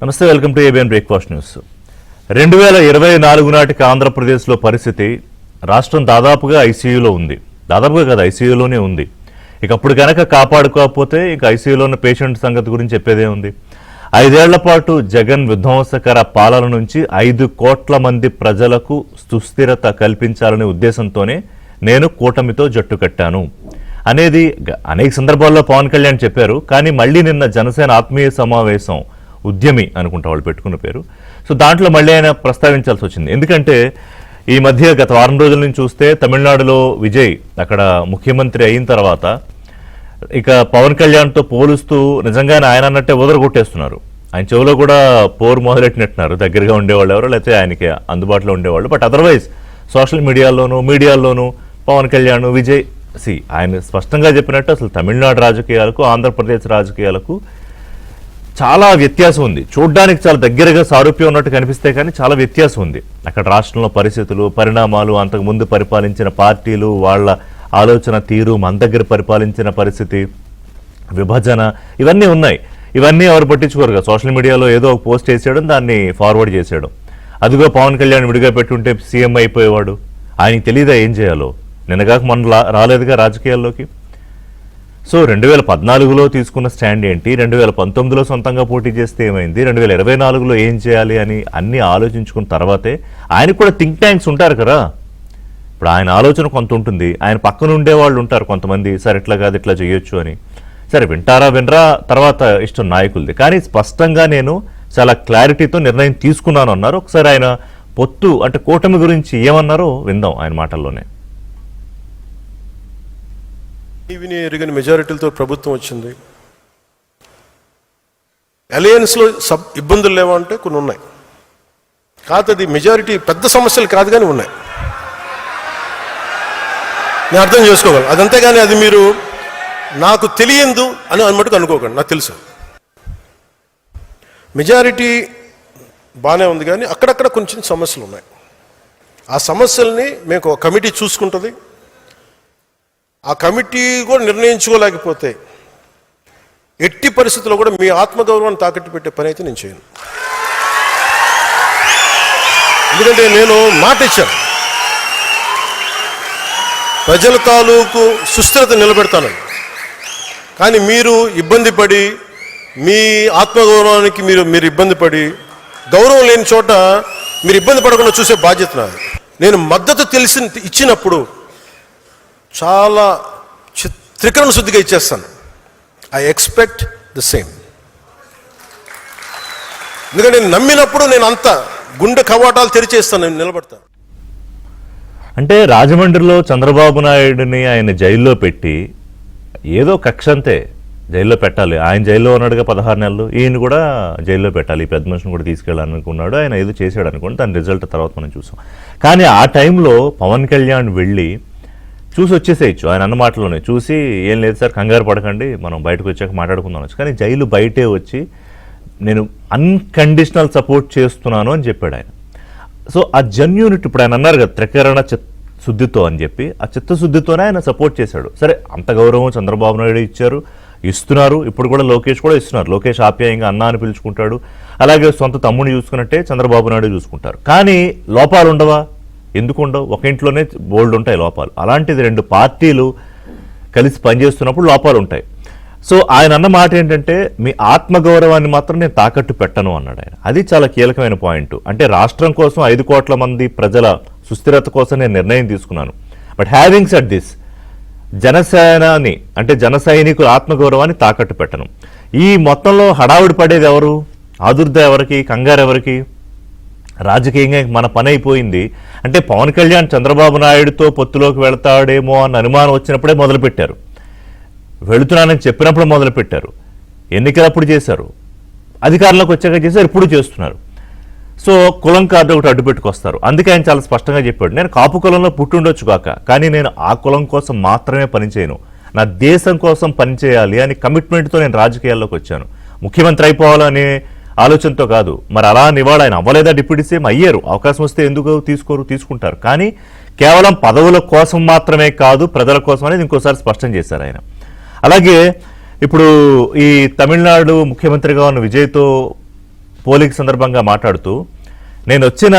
నమస్తే, welcome to ABN breakfast news. 2024 నాటికి ఆంధ్రప్రదేశ్లో పరిస్థితి రాష్ట్రం దాదాపుగా ఐసీయూలో ఉంది. దాదాపుగా కాదు, ఐసీయూలోనే ఉంది. ఇక అప్పుడు కనుక కాపాడుకోకపోతే ఇక ఐసీయూలో ఉన్న పేషెంట్ సంగతి గురించి చెప్పేదే ఉంది. 5 ఏళ్ల పాటు జగన్ విధ్వంసకర పాలన నుంచి 5 కోట్ల మంది ప్రజలకు సుస్థిరత కల్పించాలనే ఉద్దేశంతోనే నేను కూటమితో జట్టు కట్టాను అనేది అనేక సందర్భాల్లో పవన్ కళ్యాణ్ చెప్పారు. కానీ మళ్ళీ నిన్న జనసేన ఆత్మీయ సమావేశం, ఉద్యమి అనుకుంటా వాళ్ళు పెట్టుకున్న పేరు, సో దాంట్లో మళ్ళీ ఆయన ప్రస్తావించాల్సి వచ్చింది. ఎందుకంటే ఈ మధ్య గత వారం రోజుల నుంచి చూస్తే తమిళనాడులో విజయ్ అక్కడ ముఖ్యమంత్రి అయిన తర్వాత ఇక పవన్ కళ్యాణ్తో పోలుస్తూ నిజంగానే ఆయన అన్నట్టే ఉదరగొట్టేస్తున్నారు. ఆయన చెవులో కూడా పోరు మొదలెట్టినట్టున్నారు, దగ్గరగా ఉండేవాళ్ళు ఎవరో లేకపోతే ఆయనకి అందుబాటులో ఉండేవాళ్ళు. బట్ అదర్వైజ్ సోషల్ మీడియాల్లోనూ పవన్ కళ్యాణ్, విజయ్ ఆయన స్పష్టంగా చెప్పినట్టు అసలు తమిళనాడు రాజకీయాలకు ఆంధ్రప్రదేశ్ రాజకీయాలకు చాలా వ్యత్యాసం ఉంది. చూడ్డానికి చాలా దగ్గరగా సారూప్యం ఉన్నట్టు కనిపిస్తే కానీ చాలా వ్యత్యాసం ఉంది. అక్కడ రాష్ట్రంలో పరిస్థితులు, పరిణామాలు, అంతకుముందు పరిపాలించిన పార్టీలు, వాళ్ళ ఆలోచన తీరు, మన దగ్గర పరిపాలించిన పరిస్థితి, విభజన, ఇవన్నీ ఉన్నాయి. ఇవన్నీ ఎవరు పట్టించుకోరుగా. సోషల్ మీడియాలో ఏదో ఒక పోస్ట్ చేసేయడం, దాన్ని ఫార్వర్డ్ చేసేయడం. అదిగో పవన్ కళ్యాణ్ విడిగా పెట్టుంటే సీఎం అయిపోయేవాడు. ఆయనకి తెలియదా ఏం చేయాలో? నిన్నగాక మన రాలేదుగా రాజకీయాల్లోకి. సో 2014లో తీసుకున్న స్టాండ్ ఏంటి, 2019లో సొంతంగా పోటీ చేస్తే ఏమైంది, 2024లో ఏం చేయాలి అని అన్నీ ఆలోచించుకున్న తర్వాతే ఆయనకు కూడా థింక్ ట్యాంక్స్ ఉంటారు కదా. ఇప్పుడు ఆయన ఆలోచన కొంత ఉంటుంది, ఆయన పక్కన ఉండేవాళ్ళు ఉంటారు కొంతమంది, సరే ఇట్లా కాదు ఇట్లా చేయొచ్చు అని. సరే వింటారా వినరా తర్వాత ఇష్టం నాయకులది. కానీ స్పష్టంగా నేను చాలా క్లారిటీతో నిర్ణయం తీసుకున్నాను అన్నారు. ఒకసారి ఆయన పొత్తు అంటే కూటమి గురించి ఏమన్నారో విందాం ఆయన మాటల్లోనే. టీవీని ఎరిగిన మెజారిటీలతో ప్రభుత్వం వచ్చింది. అలయన్స్లో ఇబ్బందులు లేవా అంటే కొన్ని ఉన్నాయి. కాదు, అది మెజారిటీ పెద్ద సమస్యలు కాదు కానీ ఉన్నాయి. నేను అర్థం చేసుకోగలను అదంతే. కానీ అది మీరు నాకు తెలియదు అని మటుకు అనుకోకండి. నాకు తెలుసు మెజారిటీ బాగానే ఉంది, కానీ అక్కడక్కడ కొంచెం సమస్యలు ఉన్నాయి. ఆ సమస్యల్ని మేము ఒక కమిటీ చూసుకుంటుంది. ఆ కమిటీ కూడా నిర్ణయించుకోలేకపోతే ఎట్టి పరిస్థితుల్లో కూడా మీ ఆత్మగౌరవాన్ని తాకట్టు పెట్టే పని అయితే నేను చేయను. ఎందుకంటే నేను మాట ఇచ్చాను, ప్రజల తాలూకు సుస్థిరత నిలబెడతానని. కానీ మీరు ఇబ్బంది పడి, మీ ఆత్మగౌరవానికి మీరు ఇబ్బంది పడి, గౌరవం లేని చోట మీరు ఇబ్బంది పడకుండా చూసే బాధ్యత నాది. నేను మద్దతు ఇచ్చినప్పుడు చాలా త్రికరణ శుద్ధిగా ఇచ్చేస్తాను. I expect the same. ఎందుకంటే నేను నమ్మినప్పుడు నేను అంత గుండె కవాటాలు తెరిచేస్తాను, నేను నిలబడతాను. అంటే రాజమండ్రిలో చంద్రబాబు నాయుడిని ఆయన జైల్లో పెట్టి ఏదో కక్ష అంతే, జైల్లో పెట్టాలి. ఆయన జైల్లో ఉన్నాడుగా 16 నెలలు, ఈయన కూడా జైల్లో పెట్టాలి, ఈ పెద్ద మనిషిని కూడా తీసుకెళ్ళాలనుకున్నాడు. ఆయన ఏదో చేశాడు అనుకోండి, దాని రిజల్ట్ తర్వాత మనం చూసాం. కానీ ఆ టైంలో పవన్ కళ్యాణ్ వెళ్ళి చూసి వచ్చేసేయచ్చు. ఆయన అన్న మాటలోనే చూసి, ఏం లేదు సార్ కంగారు పడకండి, మనం బయటకు వచ్చాక మాట్లాడుకుందాం వచ్చు. కానీ జైలు బయటే వచ్చి నేను అన్కండిషనల్ సపోర్ట్ చేస్తున్నాను అని చెప్పాడు ఆయన. సో ఆ జెన్యూనిటీ, ఇప్పుడు ఆయన అన్నారు కదా త్రికరణ శుద్ధితో అని చెప్పి, ఆ చిత్తశుద్ధితోనే ఆయన సపోర్ట్ చేశాడు. సరే అంత గౌరవం చంద్రబాబు నాయుడు ఇస్తున్నారు, ఇప్పుడు కూడా లోకేష్ కూడా ఇస్తున్నారు. లోకేష్ ఆప్యాయంగా అన్న అని పిలుచుకుంటాడు. అలాగే సొంత తమ్ముడిని చూసుకున్నట్టే చంద్రబాబు నాయుడు చూసుకుంటారు. కానీ లోపాలు ఉండవా? ఎందుకు ఉండవు? ఒక ఇంట్లోనే బోల్డ్ ఉంటాయి లోపాలు. అలాంటిది 2 పార్టీలు కలిసి పనిచేస్తున్నప్పుడు లోపాలు ఉంటాయి. సో ఆయన అన్న మాట ఏంటంటే, మీ ఆత్మగౌరవాన్ని మాత్రం నేను తాకట్టు పెట్టను అన్నాడు ఆయన. అది చాలా కీలకమైన పాయింట్. అంటే రాష్ట్రం కోసం 5 కోట్ల మంది ప్రజల సుస్థిరత కోసం నేను నిర్ణయం తీసుకున్నాను. బట్ హ్యావింగ్ సెడ్ దిస్, జనసేనాని అంటే జన సైనికుల ఆత్మగౌరవాన్ని తాకట్టు పెట్టను. ఈ మొత్తంలో హడావుడి పడేది ఎవరు? ఆదుర్ద ఎవరికి? కంగారు ఎవరికి? రాజకీయంగా మన పని అయిపోయింది. అంటే పవన్ కళ్యాణ్ చంద్రబాబు నాయుడుతో పొత్తులోకి వెళతాడేమో అన్న అనుమానం వచ్చినప్పుడే మొదలుపెట్టారు, వెళుతున్నానని చెప్పినప్పుడు మొదలుపెట్టారు, ఎన్నికలప్పుడు చేశారు, అధికారంలోకి వచ్చాక చేశారు, ఇప్పుడు చేస్తున్నారు. సో కులం కార్డు ఒకటి అడ్డుపెట్టుకొస్తారు. అందుకే ఆయన చాలా స్పష్టంగా చెప్పాడు, నేను కాపు కులంలో పుట్టుండొచ్చు కాక, కానీ నేను ఆ కులం కోసం మాత్రమే పనిచేయను, నా దేశం కోసం పనిచేయాలి అని కమిట్మెంట్తో నేను రాజకీయాల్లోకి వచ్చాను. ముఖ్యమంత్రి అయిపోవాలనే ఆలోచనతో కాదు. మరి అలా నివాళ ఆయన అవ్వలేదా? డిప్యూటీ సీఎం అయ్యారు, అవకాశం వస్తే ఎందుకు తీసుకుంటారు. కానీ కేవలం పదవుల కోసం మాత్రమే కాదు, ప్రజల కోసం అనేది ఇంకోసారి స్పష్టం చేశారు ఆయన. అలాగే ఇప్పుడు ఈ తమిళనాడు ముఖ్యమంత్రిగా ఉన్న విజయ్తో పోలిక సందర్భంగా మాట్లాడుతూ నేను వచ్చిన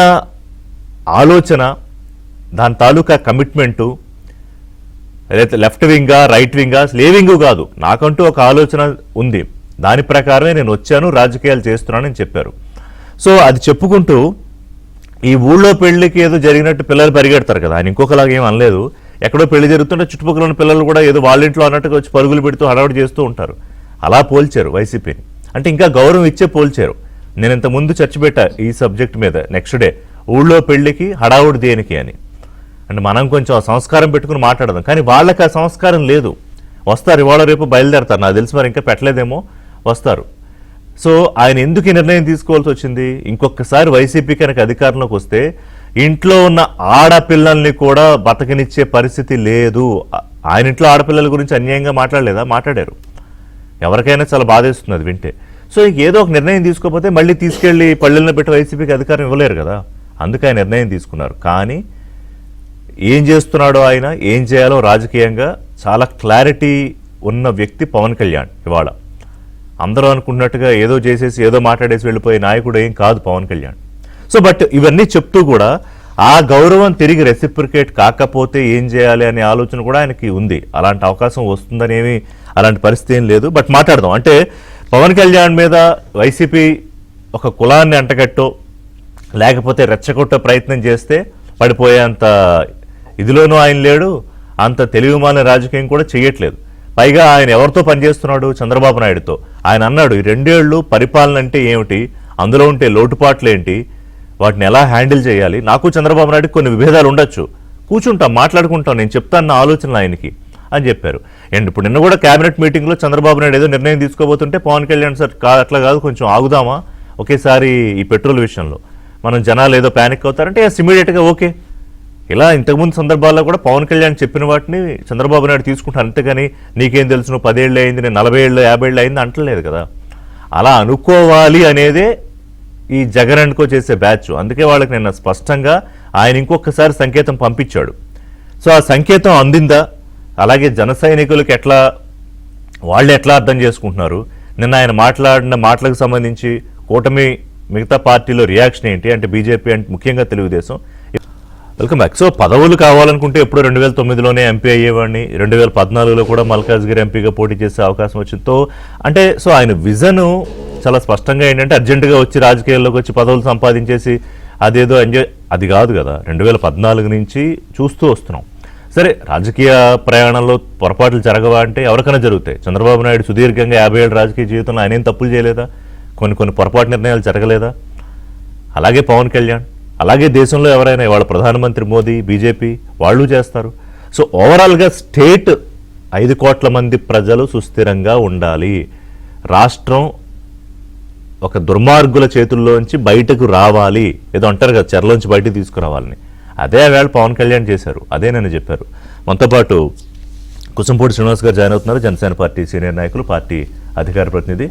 ఆలోచన, దాని తాలూకా కమిట్మెంటు లెఫ్ట్ వింగా రైట్ వింగా లేవింగు కాదు, నాకంటూ ఒక ఆలోచన ఉంది, దాని ప్రకారమే నేను వచ్చాను, రాజకీయాలు చేస్తున్నానని చెప్పారు. సో అది చెప్పుకుంటూ ఈ ఊళ్ళో పెళ్లికి ఏదో జరిగినట్టు పిల్లలు పరిగెడతారు కదా, ఆయన ఇంకొకలాగా ఏం అనలేదు. ఎక్కడో పెళ్లి జరుగుతుంటే చుట్టుపక్కల ఉన్న పిల్లలు కూడా ఏదో వాళ్ళ ఇంట్లో అన్నట్టుగా వచ్చి పరుగులు పెడుతూ హడావుడి చేస్తూ ఉంటారు. అలా పోల్చారు వైసీపీని. అంటే ఇంకా గౌరవం ఇచ్చే పోల్చారు. నేను ఇంతకుముందు చర్చ పెట్టా ఈ సబ్జెక్ట్ మీద, నెక్స్ట్ డే ఊళ్ళో పెళ్లికి హడావుడి దేనికి అని. అంటే మనం కొంచెం ఆ సంస్కారం పెట్టుకుని మాట్లాడదాం, కానీ వాళ్ళకి ఆ సంస్కారం లేదు. వస్తారు, ఇవాళ రేపు బయలుదేరతారు, నాకు తెలిసి మరి ఇంకా పెట్టలేదేమో, వస్తారు. సో ఆయన ఎందుకు ఈ నిర్ణయం తీసుకోవాల్సి వచ్చింది? ఇంకొకసారి వైసీపీ కనుక అధికారంలోకి వస్తే ఇంట్లో ఉన్న ఆడపిల్లల్ని కూడా బతకనిచ్చే పరిస్థితి లేదు. ఆయన ఇంట్లో ఆడపిల్లల గురించి అన్యాయంగా మాట్లాడలేదా? మాట్లాడారు. ఎవరికైనా చాలా బాధేస్తుంది అది వింటే. సో ఏదో ఒక నిర్ణయం తీసుకోకపోతే మళ్ళీ తీసుకెళ్లి పల్లెలను పెట్టి వైసీపీకి అధికారం ఇవ్వలేరు కదా, అందుకే ఆయన నిర్ణయం తీసుకున్నారు. కానీ ఏం చేస్తున్నాడో ఆయన, ఏం చేయాలో రాజకీయంగా చాలా క్లారిటీ ఉన్న వ్యక్తి పవన్ కళ్యాణ్. ఇవాళ అందరూ అనుకున్నట్టుగా ఏదో చేసేసి ఏదో మాట్లాడేసి వెళ్ళిపోయే నాయకుడు ఏం కాదు పవన్ కళ్యాణ్. సో బట్ ఇవన్నీ చెప్తూ కూడా ఆ గౌరవం తిరిగి రెసిప్రికేట్ కాకపోతే ఏం చేయాలి అనే ఆలోచన కూడా ఆయనకి ఉంది. అలాంటి అవకాశం వస్తుందనేమి అలాంటి పరిస్థితి ఏం లేదు. బట్ మాట్లాడదాం. అంటే పవన్ కళ్యాణ్ మీద వైసీపీ ఒక కులాన్ని అంటగట్టో లేకపోతే రెచ్చగొట్టే ప్రయత్నం చేస్తే పడిపోయేంత ఇదిలోనూ ఆయన లేడు, అంత తెలివిమాలిన రాజకీయం కూడా చేయట్లేదు. పైగా ఆయన ఎవరితో పనిచేస్తున్నాడు? చంద్రబాబు నాయుడుతో. ఆయన అన్నాడు, ఈ 2 ఏళ్ళు పరిపాలన అంటే ఏమిటి, అందులో ఉంటే లోటుపాట్లు ఏంటి, వాటిని ఎలా హ్యాండిల్ చేయాలి, నాకు చంద్రబాబు నాయుడుకి కొన్ని విభేదాలు ఉండొచ్చు, కూర్చుంటాం, మాట్లాడుకుంటాం, నేను చెప్తాను నా ఆలోచనలు ఆయనకి అని చెప్పారు. అండ్ ఇప్పుడు నిన్న కూడా కేబినెట్ మీటింగ్లో చంద్రబాబు నాయుడు ఏదో నిర్ణయం తీసుకోబోతుంటే పవన్ కళ్యాణ్ సార్ అట్లా కాదు, కొంచెం ఆగుదామా ఒకేసారి ఈ పెట్రోల్ విషయంలో, మనం జనాలు ఏదో ప్యానిక్ అవుతారంటే ఇమీడియట్గా ఓకే. ఇలా ఇంతకుముందు సందర్భాల్లో కూడా పవన్ కళ్యాణ్ చెప్పిన వాటిని చంద్రబాబు నాయుడు తీసుకుంటారు. అంతేగాని నీకేం తెలుసు, నువ్వు 10 ఏళ్ళు అయింది, నేను 40 ఏళ్ళు 50 ఏళ్ళు అయింది అంటలేదు కదా. అలా అనుకోవాలి అనేదే ఈ జగన్ అనుకో చేసే బ్యాచ్. అందుకే వాళ్ళకి నిన్న స్పష్టంగా ఆయన ఇంకొకసారి సంకేతం పంపించాడు. సో ఆ సంకేతం అందిందా? అలాగే జన సైనికులకు వాళ్ళు ఎట్లా అర్థం చేసుకుంటున్నారు? నిన్న ఆయన మాట్లాడిన మాటలకు సంబంధించి కూటమి మిగతా పార్టీలో రియాక్షన్ ఏంటి? అంటే బీజేపీ అంటే ముఖ్యంగా తెలుగుదేశం. Welcome back. సో పదవులు కావాలనుకుంటే ఎప్పుడో 2009లోనే ఎంపీ అయ్యేవాడిని, 2014లో కూడా మల్కాజ్గిరి ఎంపీగా పోటీ చేసే అవకాశం వచ్చిందో అంటే సో ఆయన విజన్ చాలా స్పష్టంగా ఏంటంటే అర్జెంటుగా వచ్చి రాజకీయాల్లోకి వచ్చి పదవులు సంపాదించేసి అదేదో ఎంజాయ్, అది కాదు కదా. 2014 నుంచి చూస్తూ వస్తున్నాం. సరే రాజకీయ ప్రయాణంలో పొరపాట్లు జరగవా అంటే ఎవరికైనా జరుగుతాయి. చంద్రబాబు నాయుడు సుదీర్ఘంగా 50 ఏళ్ళ రాజకీయ జీవితంలో ఆయన ఏం తప్పులు చేయలేదా? కొన్ని పొరపాటు నిర్ణయాలు జరగలేదా? అలాగే పవన్ కళ్యాణ్, అలాగే దేశంలో ఎవరైనా ఇవాళ ప్రధానమంత్రి మోదీ, బీజేపీ వాళ్ళు చేస్తారు. సో ఓవరాల్గా స్టేట్ 5 కోట్ల మంది ప్రజలు సుస్థిరంగా ఉండాలి, రాష్ట్రం ఒక దుర్మార్గుల చేతుల్లోంచి బయటకు రావాలి, ఏదో అంటారు కదా చెరలోంచి బయటకు తీసుకురావాలని, అదే వేళ పవన్ కళ్యాణ్ చేశారు, అదే నేను చెప్పారు. మనతో పాటు కుసంపూడి శ్రీనివాస్ గారు జాయిన్ అవుతున్నారు, జనసేన పార్టీ సీనియర్ నాయకులు, పార్టీ అధికార ప్రతినిధి.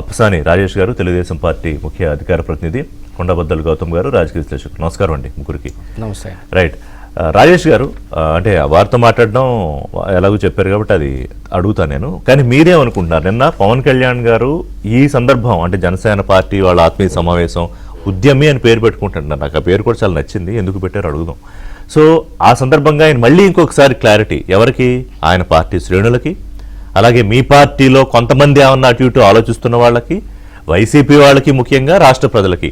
అప్పసాని రాజేష్ గారు, తెలుగుదేశం పార్టీ ముఖ్య అధికార ప్రతినిధి. కొండబద్దలు గౌతమ్ గారు, రాజకీయ విశ్లేషకులు. నమస్కారం అండి ముగ్గురికి. నమస్తే. రైట్, రాజేష్ గారు, అంటే వారితో మాట్లాడడం ఎలాగో చెప్పారు కాబట్టి అది అడుగుతాను నేను. కానీ మీరేమనుకుంటున్నారు? నిన్న పవన్ కళ్యాణ్ గారు ఈ సందర్భం అంటే జనసేన పార్టీ వాళ్ళ ఆత్మీయ సమావేశం ఉద్యమి అని పేరు పెట్టుకుంటున్నారు. నాకు ఆ పేరు కూడా చాలా నచ్చింది, ఎందుకు పెట్టారు అడుగుదాం. సో ఆ సందర్భంగా ఆయన మళ్ళీ ఇంకొకసారి క్లారిటీ ఎవరికి? ఆయన పార్టీ శ్రేణులకి, అలాగే మీ పార్టీలో కొంతమంది ఏమన్నా అటు ఇటు ఆలోచిస్తున్న వాళ్ళకి, వైసీపీ వాళ్ళకి, ముఖ్యంగా రాష్ట్ర ప్రజలకి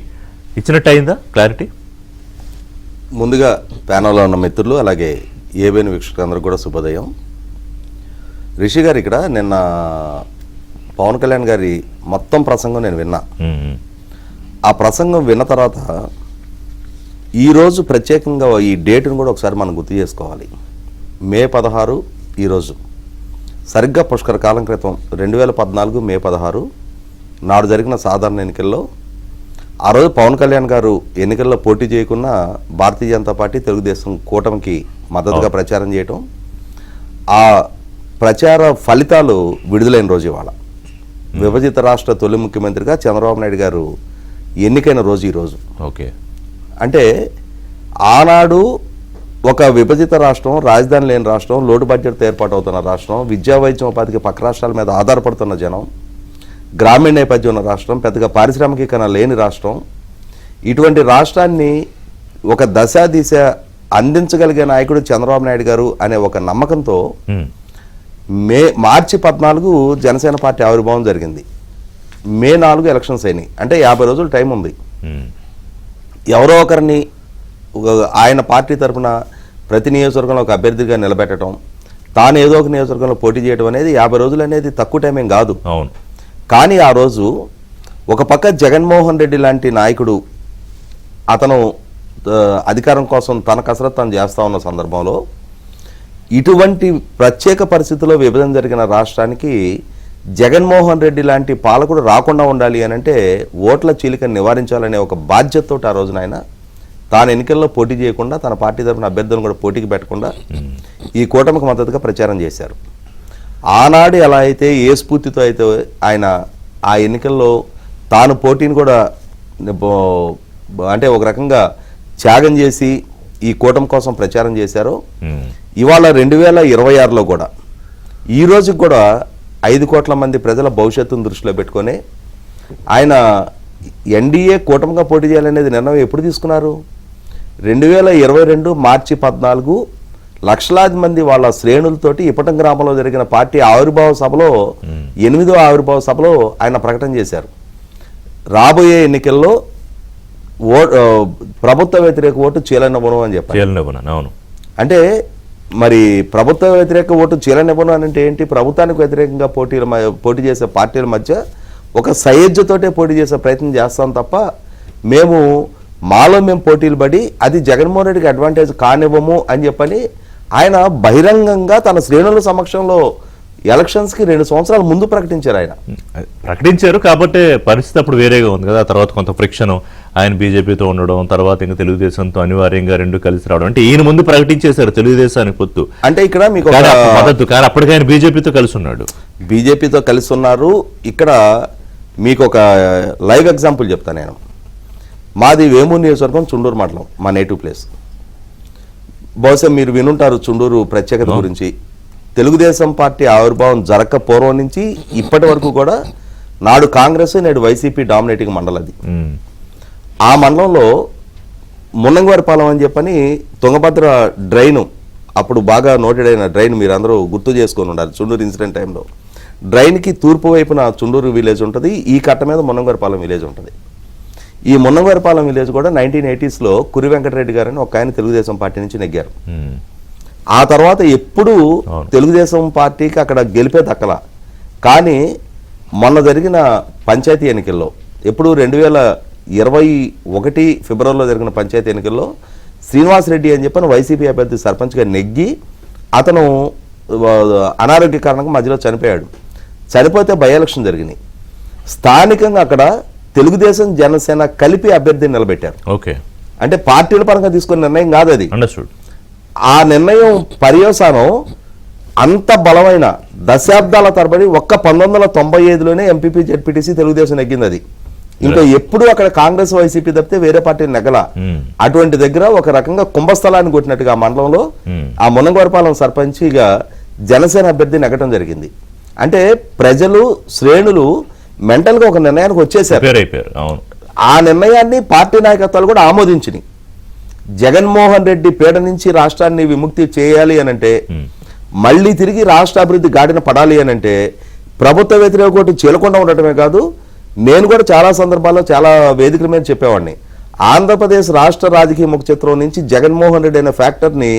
ఇచ్చినట్టు అయిందా క్లారిటీ? ముందుగా ప్యానల్లో ఉన్న మిత్రులు అలాగే ఏబిఎన్ వీక్షకులందరూ కూడా శుభోదయం. రిషి గారు, ఇక్కడ నిన్న పవన్ కళ్యాణ్ గారి మొత్తం ప్రసంగం నేను విన్నా. ఆ ప్రసంగం విన్న తర్వాత ఈరోజు ప్రత్యేకంగా ఈ డేట్ను కూడా ఒకసారి మనం గుర్తు చేసుకోవాలి. మే 16 ఈరోజు సరిగ్గా పుష్కర కాలం క్రితం 2014 మే 16 నాడు జరిగిన సాధారణ ఎన్నికల్లో ఆ రోజు పవన్ కళ్యాణ్ గారు ఎన్నికల్లో పోటీ చేయకుండా భారతీయ జనతా పార్టీ తెలుగుదేశం కూటమికి మద్దతుగా ప్రచారం చేయటం, ఆ ప్రచార ఫలితాలు విడుదలైన రోజు ఇవాళ. విభజిత రాష్ట్ర తొలి ముఖ్యమంత్రిగా చంద్రబాబు నాయుడు గారు ఎన్నికైన రోజు ఈరోజు. ఓకే, అంటే ఆనాడు ఒక విభజిత రాష్ట్రం, రాజధాని లేని రాష్ట్రం, లోటు బడ్జెట్తో ఏర్పాటు అవుతున్న రాష్ట్రం, విద్యా వైద్యం ఉపాధికి పక్క రాష్ట్రాల మీద ఆధారపడుతున్న జనం, గ్రామీణ నేపథ్యం ఉన్న రాష్ట్రం, పెద్దగా పారిశ్రామికీకరణ లేని రాష్ట్రం. ఇటువంటి రాష్ట్రాన్ని ఒక దశ దిశ అందించగలిగే నాయకుడు చంద్రబాబు నాయుడు గారు అనే ఒక నమ్మకంతో మార్చి 14 జనసేన పార్టీ ఆవిర్భావం జరిగింది. మే 4 ఎలక్షన్స్ అయినాయి. అంటే 50 రోజులు టైం ఉంది. ఎవరో ఒకరిని ఆయన పార్టీ తరఫున ప్రతి నియోజకవర్గంలో ఒక అభ్యర్థిగా నిలబెట్టడం, తాను ఏదో ఒక నియోజకవర్గంలో పోటీ చేయడం అనేది 50 రోజులు అనేది తక్కువ టైం ఏం కాదు. అవును. కానీ ఆ రోజు ఒక పక్క జగన్మోహన్ రెడ్డి లాంటి నాయకుడు అతను అధికారం కోసం తన కసరత్తు తను చేస్తా ఉన్న సందర్భంలో ఇటువంటి ప్రత్యేక పరిస్థితుల్లో విభజన జరిగిన రాష్ట్రానికి జగన్మోహన్ రెడ్డి లాంటి పాలకుడు రాకుండా ఉండాలి అని అంటే ఓట్ల చీలికను నివారించాలనే ఒక బాధ్యతతో ఆ రోజున ఆయన తాను ఎన్నికల్లో పోటీ చేయకుండా తన పార్టీ తరఫున అభ్యర్థులను కూడా పోటీకి పెట్టకుండా ఈ కూటమికి మద్దతుగా ప్రచారం చేశారు. ఆనాడు ఎలా అయితే ఏ స్ఫూర్తితో అయితే ఆయన ఆ ఎన్నికల్లో తాను పోటీని కూడా అంటే ఒక రకంగా త్యాగం చేసి ఈ కూటమి కోసం ప్రచారం చేశారో, ఇవాళ 2026లో కూడా ఈ రోజుకి కూడా 5 కోట్ల మంది ప్రజల భవిష్యత్తును దృష్టిలో పెట్టుకొని ఆయన ఎన్డీఏ కూటమిగా పోటీ చేయాలనేది నిర్ణయం ఎప్పుడు తీసుకున్నారు? 2022 మార్చి 14 లక్షలాది మంది వాళ్ళ శ్రేణులతోటి ఇప్పటం గ్రామంలో జరిగిన పార్టీ ఆవిర్భావ సభలో 8వ ఆవిర్భావ సభలో ఆయన ప్రకటన చేశారు. రాబోయే ఎన్నికల్లో ప్రభుత్వ వ్యతిరేక ఓటు చీలనివ్వను అని చెప్పారు. అంటే మరి ప్రభుత్వ వ్యతిరేక ఓటు చీలనివ్వను అని అంటే ఏంటి? ప్రభుత్వానికి వ్యతిరేకంగా పోటీ చేసే పార్టీల మధ్య ఒక సయోధ్యతోటే పోటీ చేసే ప్రయత్నం చేస్తాం తప్ప మాలో మేము పోటీలు పడి అది జగన్మోహన్ రెడ్డికి అడ్వాంటేజ్ కానివ్వము అని చెప్పని ఆయన బహిరంగంగా తన శ్రేణుల సమక్షంలో ఎలక్షన్స్కి 2 సంవత్సరాల ముందు ప్రకటించారు. ఆయన ప్రకటించారు కాబట్టి పరిస్థితి అప్పుడు వేరేగా ఉంది కదా. తర్వాత కొంత ఫ్రిక్షన్, ఆయన బీజేపీతో ఉండడం, తర్వాత ఇంకా తెలుగుదేశంతో అనివార్యంగా 2 కలిసి రావడం. అంటే ఈయన ముందు ప్రకటించేశారు తెలుగుదేశానికి పొత్తు. అంటే ఇక్కడ మీకు మద్దతు, కానీ అప్పటికి ఆయన బీజేపీతో కలిసి ఉన్నాడు. బీజేపీతో కలిసి ఉన్నారు. ఇక్కడ మీకు ఒక లైవ్ ఎగ్జాంపుల్ చెప్తాను నేను. మాది వేమూరు నియోజకవర్గం, చుండూరు మండలం, మా నేటివ్ ప్లేస్. బహుశా మీరు వినుంటారు చుండూరు ప్రత్యేకత గురించి. తెలుగుదేశం పార్టీ ఆవిర్భావం జరగక పూర్వం నుంచి ఇప్పటి వరకు కూడా నాడు కాంగ్రెస్, నేడు వైసీపీ డామినేటింగ్ మండలం అది. ఆ మండలంలో మున్నంగివారిపాలెం అని చెప్పని తుంగభద్ర డ్రైన్, అప్పుడు బాగా నోటెడ్ అయిన డ్రైన్, మీరు అందరూ గుర్తు చేసుకొని ఉండాలి. చుండూరు ఇన్సిడెంట్ టైంలో డ్రైన్కి తూర్పు వైపున చుండూరు విలేజ్ ఉంటుంది, ఈ కట్ట మీద మున్నంగివారిపాలెం విలేజ్ ఉంటుంది. ఈ మున్నంగివారిపాలెం విలేజ్ కూడా 1980sలో కురి వెంకటరెడ్డి గారని ఒక ఆయన తెలుగుదేశం పార్టీ నుంచి నెగ్గారు. ఆ తర్వాత ఎప్పుడూ తెలుగుదేశం పార్టీకి అక్కడ గెలిపే దక్కల. కానీ మొన్న జరిగిన పంచాయతీ ఎన్నికల్లో, ఎప్పుడు 2021 ఫిబ్రవరిలో జరిగిన పంచాయతీ ఎన్నికల్లో శ్రీనివాసరెడ్డి అని చెప్పిన వైసీపీ అభ్యర్థి సర్పంచ్గా నెగ్గి అతను అనారోగ్య కారణంగా మధ్యలో చనిపోయాడు. చనిపోతే బై ఎలక్షన్ జరిగినాయి. స్థానికంగా అక్కడ తెలుగుదేశం జనసేన కలిపి అభ్యర్థిని నిలబెట్టారు. ఓకే, అంటే పార్టీల పరంగా తీసుకున్న నిర్ణయం కాదు అది. ఆ నిర్ణయం పర్యవసానం అంత బలమైన దశాబ్దాల తరబడి ఒక్క 1995లోనే ఎంపీపీ జెడ్పీటీసీ తెలుగుదేశం నెగ్గింది. అది ఇంకా ఎప్పుడు అక్కడ కాంగ్రెస్ వైసీపీ తప్పితే వేరే పార్టీ నెగ్గల. అటువంటి దగ్గర ఒక రకంగా కుంభస్థలాన్ని కొట్టినట్టుగా ఆ మండలంలో ఆ మున్నంగివారిపాలెం సర్పంచిగా జనసేన అభ్యర్థి నెగ్గడం జరిగింది. అంటే ప్రజలు శ్రేణులు మెంటల్ గా ఒక నిర్ణయానికి వచ్చేసారు. ఆ నిర్ణయాన్ని పార్టీ నాయకత్వాలు కూడా ఆమోదించినాయి. జగన్మోహన్ రెడ్డి పీడ నుంచి రాష్ట్రాన్ని విముక్తి చేయాలి అనంటే, మళ్ళీ తిరిగి రాష్ట్ర అభివృద్ధి గాడిన పడాలి అనంటే ప్రభుత్వ వ్యతిరేక ఓటు చీలకుండా ఉండటమే కాదు, నేను కూడా చాలా సందర్భాల్లో చాలా వేదికల మీద చెప్పేవాడిని, ఆంధ్రప్రదేశ్ రాష్ట్ర రాజకీయ ముఖ చిత్రం నుంచి జగన్మోహన్ రెడ్డి అనే ఫ్యాక్టర్ని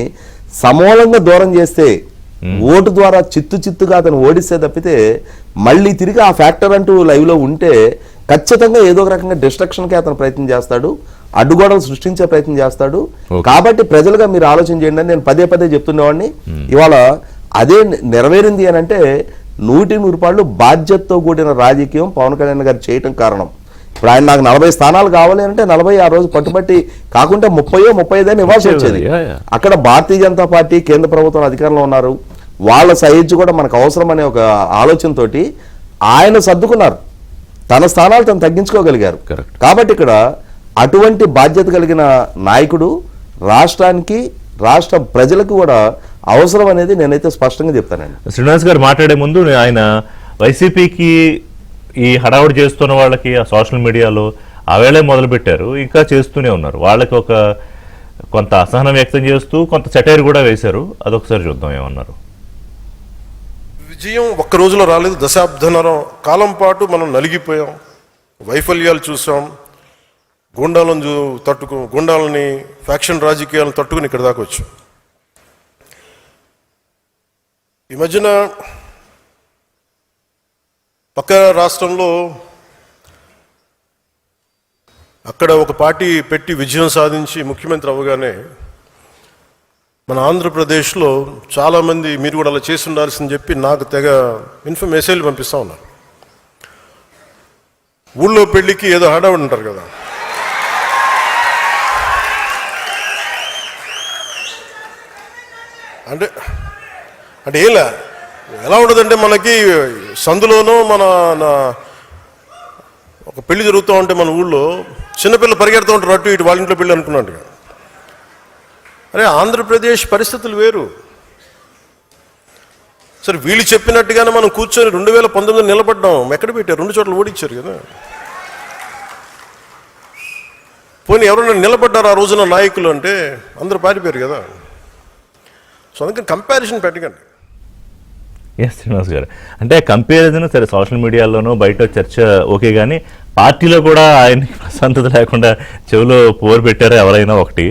సమూలంగా దూరం చేస్తే, ఓటు ద్వారా చిత్తుగా అతను ఓడిస్తే తప్పితే మళ్ళీ తిరిగి ఆ ఫ్యాక్టర్ అంటూ లైవ్లో ఉంటే ఖచ్చితంగా ఏదో ఒక రకంగా డిస్ట్రక్షన్కి అతను ప్రయత్నం చేస్తాడు, అడ్డుగోడలు సృష్టించే ప్రయత్నం చేస్తాడు. కాబట్టి ప్రజలుగా మీరు ఆలోచన చేయండి అని నేను పదే చెప్తున్నవాడిని. ఇవాళ అదే నెరవేరింది అని అంటే 100% బాధ్యతతో కూడిన రాజకీయం పవన్ కళ్యాణ్ గారు చేయటం కారణం. ఇప్పుడు ఆయన నాకు 40 స్థానాలు కావాలి అంటే 40 ఆ రోజు పట్టుబట్టి కాకుండా 30-35 ఇవ్వాల్సి వచ్చేది. అక్కడ భారతీయ జనతా పార్టీ కేంద్ర ప్రభుత్వం అధికారంలో ఉన్నారు, వాళ్ళ సైజు కూడా మనకు అవసరం అనే ఒక ఆలోచనతో ఆయన సర్దుకున్నారు, తన స్థానాలు తను తగ్గించుకోగలిగారు. కాబట్టి ఇక్కడ అటువంటి బాధ్యత కలిగిన నాయకుడు రాష్ట్రానికి, రాష్ట్ర ప్రజలకు కూడా అవసరం అనేది నేనైతే స్పష్టంగా చెప్తానండి. శ్రీనివాస్ గారు మాట్లాడే ముందు ఆయన వైసీపీకి ఈ హడావుడి చేస్తున్న వాళ్ళకి ఆ సోషల్ మీడియాలో ఆవేళే మొదలుపెట్టారు, ఇంకా చేస్తూనే ఉన్నారు. వాళ్ళకి ఒక కొంత అసహనం వ్యక్తం చేస్తూ కొంత సెటైర్ కూడా వేశారు. అదొకసారి చూద్దాం ఏమన్నారు. విజయం ఒక్క రోజులో రాలేదు, దశాబ్దన్నర కాలం పాటు మనం నలిగిపోయాం, వైఫల్యాలు చూసాం, గుండాలని ఫ్యాక్షన్ రాజకీయాలను తట్టుకుని ఇక్కడ దాకా వచ్చాం. ఈ మధ్యన పక్క రాష్ట్రంలో అక్కడ ఒక పార్టీ పెట్టి విజయం సాధించి ముఖ్యమంత్రి అవ్వగానే మన ఆంధ్రప్రదేశ్లో చాలామంది మీరు కూడా అలా చేసి ఉండాల్సిందని చెప్పి నాకు తెగ మెసేజ్లు పంపిస్తూ ఉన్నారు. ఊళ్ళో పెళ్ళికి ఏదో హడావుడి ఉంటారు కదా, అంటే అంటే ఎలా ఉండదంటే మనకి సందులోనూ ఒక పెళ్లి జరుగుతూ ఉంటే మన ఊళ్ళో చిన్నపిల్లలు పరిగెడుతూ ఉంటారు అటు ఇటు, వాళ్ళ ఇంట్లో పెళ్ళి అనుకున్నాడు. అరే ఆంధ్రప్రదేశ్ పరిస్థితులు వేరు. సరే వీళ్ళు చెప్పినట్టుగానే మనం కూర్చొని 2019 నిలబడ్డాం, ఎక్కడ పెట్టారు? 2 చోట్ల ఓడించారు కదా. పోనీ ఎవరైనా నిలబడ్డారు ఆ రోజున నాయకులు అంటే అందరూ పారిపోయారు కదా. సో అందుకని కంపారిజన్ పెట్టకండి. ఎస్ శ్రీనివాస్ గారు, అంటే కంపారిజన్ సరే సోషల్ మీడియాలోనూ బయట చర్చ ఓకే, కానీ పార్టీలో కూడా ఆయనకి ప్రశాంతత లేకుండా చెవిలో పోరు పెట్టారు ఎవరైనా ఒకటి.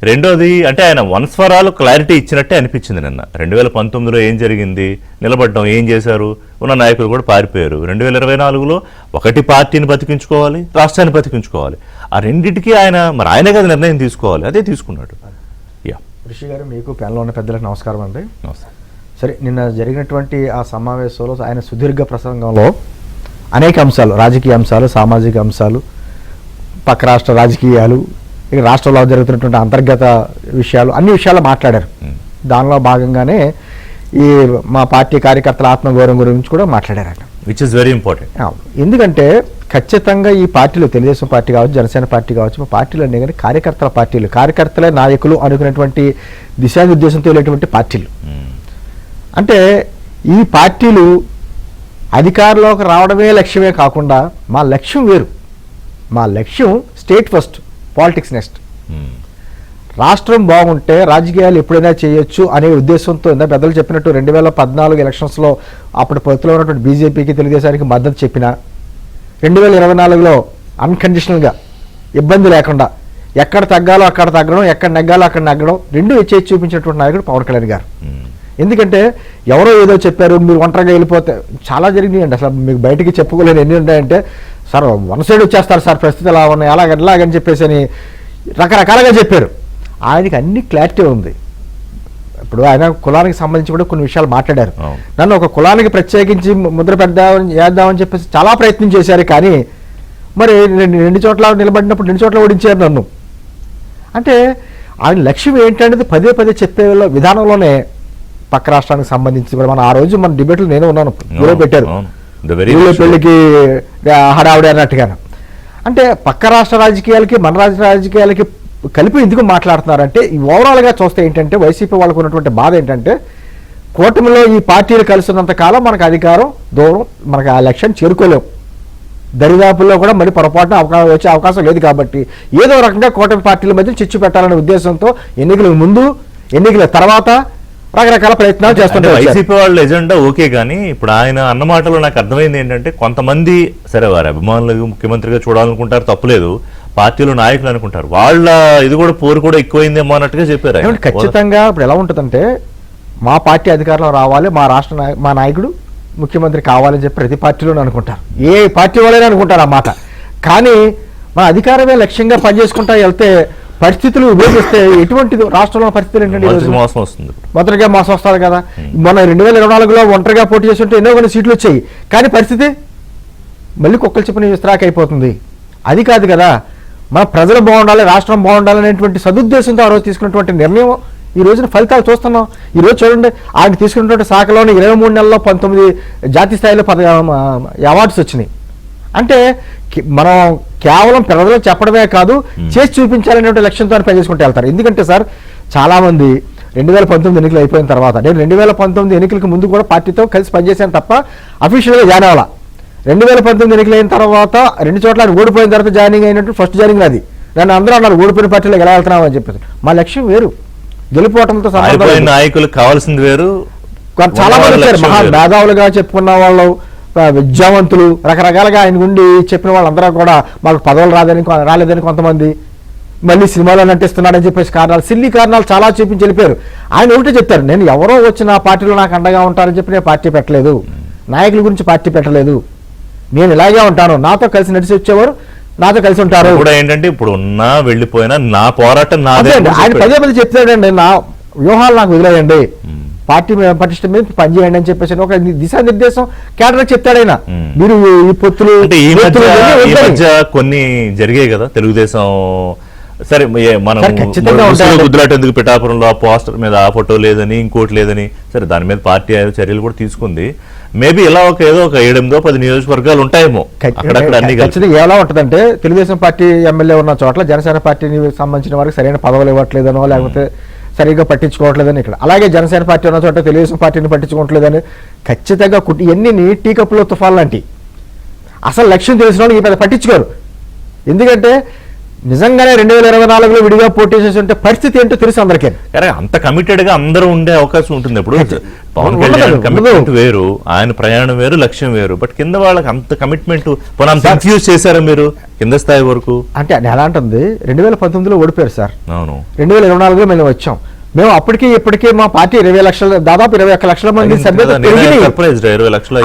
రెండోది అంటే ఆయన వన్స్ ఫర్ ఆల్ క్లారిటీ ఇచ్చినట్టే అనిపించింది నిన్న. 2019లో ఏం జరిగింది, నిలబడ్డం, ఏం చేశారు, ఉన్న నాయకులు కూడా పారిపోయారు. 2024లో ఒకటి పార్టీని బతికించుకోవాలి, రాష్ట్రాన్ని బతికించుకోవాలి. ఆ రెండింటికి ఆయనే కదా నిర్ణయం తీసుకోవాలి, అదే తీసుకున్నాడు. యా రిషి గారు, మీకు ప్యానెల్లో ఉన్న పెద్దలకు నమస్కారం అండి. నమస్తే. సరే, నిన్న జరిగినటువంటి ఆ సమావేశంలో ఆయన సుదీర్ఘ ప్రసంగంలో అనేక అంశాలు, రాజకీయ అంశాలు, సామాజిక అంశాలు, పక్క రాష్ట్ర రాజకీయాలు, ఇక రాష్ట్రంలో జరుగుతున్నటువంటి అంతర్గత విషయాలు, అన్ని విషయాలు మాట్లాడారు. దానిలో భాగంగానే ఈ మా పార్టీ కార్యకర్తల ఆత్మగౌరవం గురించి కూడా మాట్లాడారట, విచ్ ఇస్ వెరీ ఇంపార్టెంట్. ఎందుకంటే ఖచ్చితంగా ఈ పార్టీలు, తెలుగుదేశం పార్టీ కావచ్చు, జనసేన పార్టీ కావచ్చు, మా పార్టీలు అన్నీ కానీ కార్యకర్తల పార్టీలు, కార్యకర్తలే నాయకులు అనుకునేటువంటి దిశానిర్దేశంతో వెళ్ళేటువంటి పార్టీలు. అంటే ఈ పార్టీలు అధికారంలోకి రావడమే లక్ష్యమే కాకుండా మా లక్ష్యం వేరు. మా లక్ష్యం స్టేట్ ఫస్ట్, పాలిటిక్స్ నెక్స్ట్. రాష్ట్రం బాగుంటే రాజకీయాలు ఎప్పుడైనా చేయొచ్చు అనే ఉద్దేశంతో పెద్దలు చెప్పినట్టు 2014 ఎలక్షన్స్లో అప్పుడు పొత్తులో ఉన్నటువంటి బీజేపీకి, తెలుగుదేశానికి మద్దతు చెప్పిన 2024లో అన్కండిషనల్గా ఇబ్బంది లేకుండా ఎక్కడ తగ్గాలో అక్కడ తగ్గడం, ఎక్కడ నెగ్గాలో అక్కడ నెగ్గడం, రెండు చేసి చూపించినటువంటి నాయకుడు పవన్ కళ్యాణ్ గారు. ఎందుకంటే ఎవరో ఏదో చెప్పారు, మీరు ఒంటరిగా వెళ్ళిపోతే చాలా జరిగినాయండి. అసలు మీకు బయటికి చెప్పుకోలేని ఎన్ని ఉంటాయంటే, సార్ వన్ సైడ్ వచ్చేస్తారు సార్, పరిస్థితి ఎలా ఉన్నాయి, ఎలాగని చెప్పేసి అని రకరకాలుగా చెప్పారు. ఆయనకి అన్ని క్లారిటీ ఉంది. ఇప్పుడు ఆయన కులానికి సంబంధించి కూడా కొన్ని విషయాలు మాట్లాడారు. నన్ను ఒక కులానికి ప్రత్యేకించి ముద్ర చేద్దామని చెప్పేసి చాలా ప్రయత్నం చేశారు, కానీ మరి 2 చోట్ల నిలబడినప్పుడు 2 చోట్ల ఓడించారు నన్ను. అంటే ఆయన లక్ష్యం ఏంటనేది పదే పదే చెప్పే విధానంలోనే పక్క రాష్ట్రానికి సంబంధించి కూడా మన ఆ రోజు మన డిబేట్లు నేను ఉన్నాను, పెట్టారు పెళ్లికి హడావుడి అన్నట్టుగా. అంటే పక్క రాష్ట్ర రాజకీయాలకి మన రాష్ట్ర రాజకీయాలకి కలిపి ఎందుకు మాట్లాడుతున్నారంటే, ఓవరాల్గా చూస్తే ఏంటంటే వైసీపీ వాళ్ళకు ఉన్నటువంటి బాధ ఏంటంటే, కూటమిలో ఈ పార్టీలు కలిసి ఉన్నంత కాలం మనకు అధికారం దూరం, మనకు ఆ లక్ష్యాన్ని చేరుకోలేం, దరిదాపుల్లో కూడా మరి పొరపాటున వచ్చే అవకాశం లేదు. కాబట్టి ఏదో రకంగా కూటమి పార్టీల మధ్య చిచ్చు పెట్టాలనే ఉద్దేశంతో ఎన్నికలకు ముందు, ఎన్నికల తర్వాత రకరకాల ప్రయత్నాలు చేస్తుంటారు. వైసీపీ వాళ్ళ ఎజెండా ఓకే, కానీ ఇప్పుడు ఆయన అన్న మాటలో నాకు అర్థమైంది ఏంటంటే, కొంతమంది సరే వారి అభిమానులు ముఖ్యమంత్రిగా చూడాలనుకుంటారు, తప్పులేదు, పార్టీలో నాయకులు అనుకుంటారు, వాళ్ళ ఇది కూడా పోరు కూడా ఎక్కువైందేమో అన్నట్టుగా చెప్పారు. ఖచ్చితంగా ఇప్పుడు ఎలా ఉంటుందంటే, మా పార్టీ అధికారంలో రావాలి, మా రాష్ట్ర మా నాయకుడు ముఖ్యమంత్రి కావాలని చెప్పి ప్రతి పార్టీలోనే అనుకుంటారు, ఏ పార్టీ వాళ్ళైనా అనుకుంటారు ఆ మాట. కానీ మన అధికారమే లక్ష్యంగా పనిచేసుకుంటా వెళ్తే పరిస్థితులు విభజిస్తే ఎటువంటి రాష్ట్రంలో పరిస్థితులు ఏంటంటే మోసం వస్తుంది, మొదటిగా మోసం వస్తారు కదా. మొన్న 2024లో ఒంటరిగా పోటీ చేస్తుంటే ఎన్నో కొన్ని సీట్లు వచ్చాయి, కానీ పరిస్థితి మళ్ళీ కుక్కలు చెప్పిన విస్తరాక్ అయిపోతుంది. అది కాదు కదా, మన ప్రజలు బాగుండాలి, రాష్ట్రం బాగుండాలి అనేటువంటి సదుద్దేశంతో ఆ రోజు తీసుకున్నటువంటి నిర్ణయం ఈ రోజున ఫలితాలు చూస్తున్నాం. ఈ రోజు చూడండి, ఆయన తీసుకున్నటువంటి శాఖలోని 23 నెలల్లో 19 జాతీయ స్థాయిలో అవార్డ్స్ వచ్చినాయి. అంటే మనం కేవలం ప్రజలకు చెప్పడమే కాదు, చేసి చూపించాలనే లక్ష్యంతో పనిచేసుకుంటూ వెళ్తారు. ఎందుకంటే సార్, చాలామంది 2019 ఎన్నికలు అయిపోయిన తర్వాత, నేను 2019 ఎన్నికలకు ముందు కూడా పార్టీతో కలిసి పనిచేశాను తప్ప అఫీషియల్గా జాయిన్ అవ్వాలా. 2019 ఎన్నికలైన తర్వాత 2 చోట్ల ఆయన ఓడిపోయిన తర్వాత జాయినింగ్ అయినట్టు ఫస్ట్ జాయినింగ్ అది. నన్ను అందరూ అన్నారు ఓడిపోయిన పార్టీలోకి ఎలా వెళ్తున్నాం అని చెప్పేసి. మా లక్ష్యం వేరు, గెలిపోవటంతో అయిపోయిన నాయకులకు కావాల్సింది వేరు. చాలా మంది వచ్చారు, మహా మేధావులుగా చెప్పుకున్న వాళ్ళు, విద్యావంతులు, రకరకాలుగా ఆయన గుండి చెప్పిన వాళ్ళందరూ కూడా మాకు పదవులు రాలేదని కొంతమంది, మళ్ళీ సినిమాలో నటిస్తున్నాడని చెప్పేసి కారణాలు, సిల్లీ కారణాలు చాలా చూపించి వెళ్ళిపోయారు. ఆయన ఒకటే చెప్తారు, నేను ఎవరో వచ్చి నా పార్టీలో నాకు అండగా ఉంటారని చెప్పి నేను పార్టీ పెట్టలేదు, నాయకుల గురించి పార్టీ పెట్టలేదు, నేను ఇలాగే ఉంటాను, నాతో కలిసి నడిచి వచ్చేవారు నాతో కలిసి ఉంటారు. కూడా ఏంటంటే ఇప్పుడు ఉన్నా వెళ్ళిపోయినా నా పోరాటం నాదే. ఆయన పదే చెప్తాడండి, నా వ్యూహాలు నాకు వదిలేయండి, పార్టీ పటిష్టం మీద పనిచేయండి అని చెప్పేసి ఒక దిశానిర్దేశం కేడర్ చెప్తాడు ఆయన. మీరు ఈ పొత్తులు ఈ మధ్య కొన్ని జరిగాయి కదా తెలుగుదేశం. సరే మనం గుద్దులాట ఎందుకు పిఠాపురంలో ఆ పోస్టర్ మీద ఆ ఫోటో లేదని ఇంకోటి లేదని, సరే దాని మీద పార్టీ చర్యలు కూడా తీసుకుంది. మేబీ ఇలా ఏదో ఒక 7-10 నియోజకవర్గాలు ఉంటాయేమో అక్కడక్కడ అన్ని. ఖచ్చితంగా ఎలా ఉంటుందంటే తెలుగుదేశం పార్టీ ఎమ్మెల్యే ఉన్న చోట్ల జనసేన పార్టీని సంబంధించిన వారికి సరైన పదవులు ఇవ్వట్లేదనో లేకపోతే సరిగ్గా పట్టించుకోవట్లేదని ఇక్కడ, అలాగే జనసేన పార్టీ ఉన్న చోట తెలుగుదేశం పార్టీని పట్టించుకోవట్లేదని ఖచ్చితంగా ఎన్ని టీ కప్పులో తుఫాన్ లాంటి అసలు లక్ష్యం తెలిసిన వాళ్ళు ఈ పెద్ద పట్టించుకోరు. ఎందుకంటే నిజంగానే 2024లో విడిగా పోటీ చేసి ఉంటే పరిస్థితి ఏంటో తెలుసు అందరికీ. అంత కమిటెడ్ గా అందరూ ఉండే అవకాశం ఉంటుంది. ఇప్పుడు పవన్ కళ్యాణ్ కమిట్మెంట్ వేరు, ఆయన ప్రయాణం వేరు, లక్ష్యం వేరు. బట్ కింద వాళ్ళకి అంత కమిట్మెంట్ కన్ఫ్యూజ్ చేశారా మీరు కింద స్థాయి వరకు? అంటే ఎలా ఉంటుంది, 2019లో ఓడిపోయారు సార్. అవును, 2024లో మేము వచ్చాం. మేము అప్పటికి ఇప్పటికే మా పార్టీ 20 లక్షల, దాదాపు 21 లక్షల మంది సభ్యులు.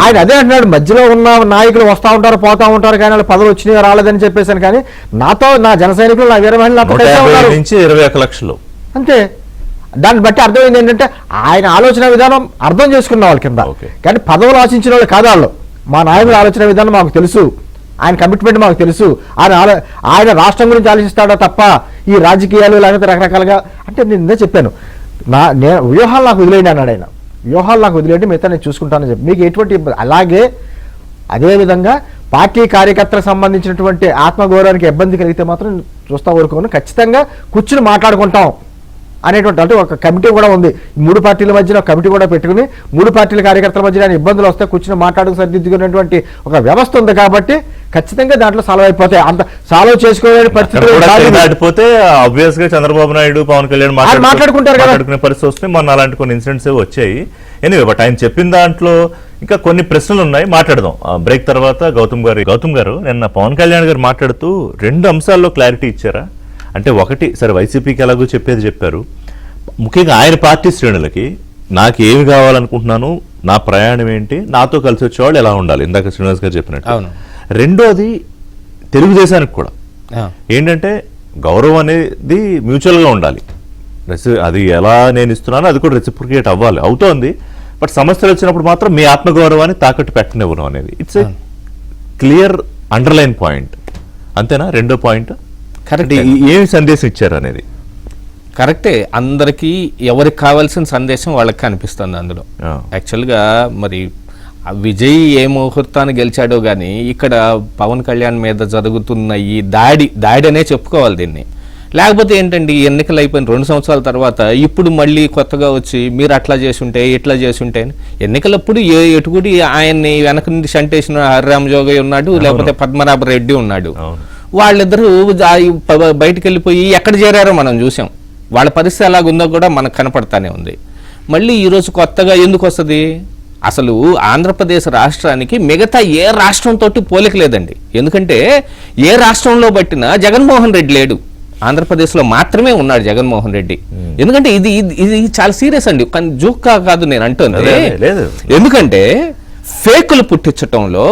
ఆయన అదే అంటున్నాడు, మధ్యలో ఉన్న నాయకులు వస్తా ఉంటారు పోతా ఉంటారు కానీ వాళ్ళు పదవులు వచ్చినాయి రాలేదని చెప్పేసాను. కానీ నాతో నా జన సైనికులు నా వీర మహిళలు 21 లక్షలు అంతే. దాన్ని బట్టి అర్థమైంది ఏంటంటే ఆయన ఆలోచన విధానం అర్థం చేసుకున్న వాళ్ళ కింద, కానీ పదవులు ఆశించిన వాళ్ళు కాదు వాళ్ళు. మా నాయకుల ఆలోచన విధానం మాకు తెలుసు, ఆయన కమిట్మెంట్ మాకు తెలుసు, ఆయన రాష్ట్రం గురించి ఆలోచిస్తాడో తప్ప ఈ రాజకీయాలు లేకపోతే రకరకాలుగా. అంటే నేను ఇందే చెప్పాను, నేను వ్యూహాలు నాకు వదిలేయండి అన్నాడు ఆయన. వ్యూహాలు నాకు వదిలేయండి, మిగతా నేను చూసుకుంటానని చెప్పి మీకు ఎటువంటి ఇబ్బంది. అలాగే అదేవిధంగా పార్టీ కార్యకర్తలకు సంబంధించినటువంటి ఆత్మగౌరవానికి ఇబ్బంది కలిగితే మాత్రం చూస్తా ఊరుకోను, ఖచ్చితంగా కూర్చుని మాట్లాడుకుంటాం అనేటువంటి, అంటే ఒక కమిటీ కూడా ఉంది. 3 పార్టీల మధ్యన ఒక కమిటీ కూడా పెట్టుకుని 3 పార్టీల కార్యకర్తల మధ్యన ఇబ్బందులు వస్తే కూర్చుని మాట్లాడుకు సరిదిద్దుకునేటువంటి ఒక వ్యవస్థ ఉంది. కాబట్టి ఖచ్చితంగా దాంట్లో సాల్వ్ అయిపోతాయి. అంత సాల్వ్ చేసుకోలేని పరిస్థితి దాటిపోతే ఆబ్వియస్ గా చంద్రబాబు నాయుడు పవన్ కళ్యాణ్ మాట్లాడుకుంటారు కదా, మాట్లాడుకునే పరిస్థితి వస్తే మొన్న అలాంటి కొన్ని ఇన్సిడెంట్స్ వచ్చాయి. ఎనీవే, బట్ ఆయన చెప్పిన దాంట్లో ఇంకా కొన్ని ప్రశ్నలు ఉన్నాయి, మాట్లాడదాం బ్రేక్ తర్వాత. గౌతమ్ గారు నిన్న పవన్ కళ్యాణ్ గారు మాట్లాడుతూ 2 అంశాల్లో క్లారిటీ ఇచ్చారా? అంటే ఒకటి, సరే వైసీపీకి ఎలాగో చెప్పారు, ముఖ్యంగా ఆయన పార్టీ శ్రేణులకి నాకు ఏమి కావాలనుకుంటున్నాను, నా ప్రయాణం ఏంటి, నాతో కలిసి వచ్చేవాళ్ళు ఎలా ఉండాలి, ఇందాక శ్రీనివాస్ గారు చెప్పినట్టు. రెండోది తెలుగుదేశానికి కూడా ఏంటంటే గౌరవం అనేది మ్యూచువల్గా ఉండాలి. అది ఎలా నేను ఇస్తున్నానో అది కూడా రెసిప్రికేట్ అవుతోంది. బట్ సమస్యలు వచ్చినప్పుడు మాత్రం మీ ఆత్మగౌరవాన్ని తాకట్టు పెట్టనివ్వను అనేది it's a clear underline point. అంతేనా? రెండో పాయింట్ కరెక్ట్. ఏమి సందేశం ఇచ్చారు అనేది కరెక్టే. అందరికీ ఎవరికి కావాల్సిన సందేశం వాళ్ళకి కనిపిస్తుంది అందులో. యాక్చువల్గా మరి విజయ్ ఏ ముహూర్తాన్ని గెలిచాడో కానీ ఇక్కడ పవన్ కళ్యాణ్ మీద జరుగుతున్న ఈ దాడి అనే చెప్పుకోవాలి దీన్ని. లేకపోతే ఏంటండి, ఎన్నికలు అయిపోయిన 2 సంవత్సరాల తర్వాత ఇప్పుడు మళ్ళీ కొత్తగా వచ్చి మీరు అట్లా చేసుంటే ఇట్లా చేసుంటే, ఎన్నికలప్పుడు ఎటుకుడి ఆయన్ని వెనక నుండి షంటేసిన హరిరామ్ జోగయ్య ఉన్నాడు, లేకపోతే పద్మనాభ రెడ్డి ఉన్నాడు. వాళ్ళిద్దరూ బయటకు వెళ్ళిపోయి ఎక్కడ చేరారో మనం చూసాం. వాళ్ళ పరిస్థితి ఎలాగుందో కూడా మనకు కనపడతానే ఉంది. మళ్ళీ ఈరోజు కొత్తగా ఎందుకు వస్తుంది? అసలు ఆంధ్రప్రదేశ్ రాష్ట్రానికి మిగతా ఏ రాష్ట్రంతో పోలిక లేదండి. ఎందుకంటే ఏ రాష్ట్రంలో బట్టినా జగన్మోహన్ రెడ్డి లేడు, ఆంధ్రప్రదేశ్లో మాత్రమే ఉన్నాడు జగన్మోహన్ రెడ్డి. ఎందుకంటే ఇది చాలా సీరియస్ అండి, కానీ జోక్గా కాదు నేను అంటుంది. ఎందుకంటే ఫేకులు పుట్టించటంలో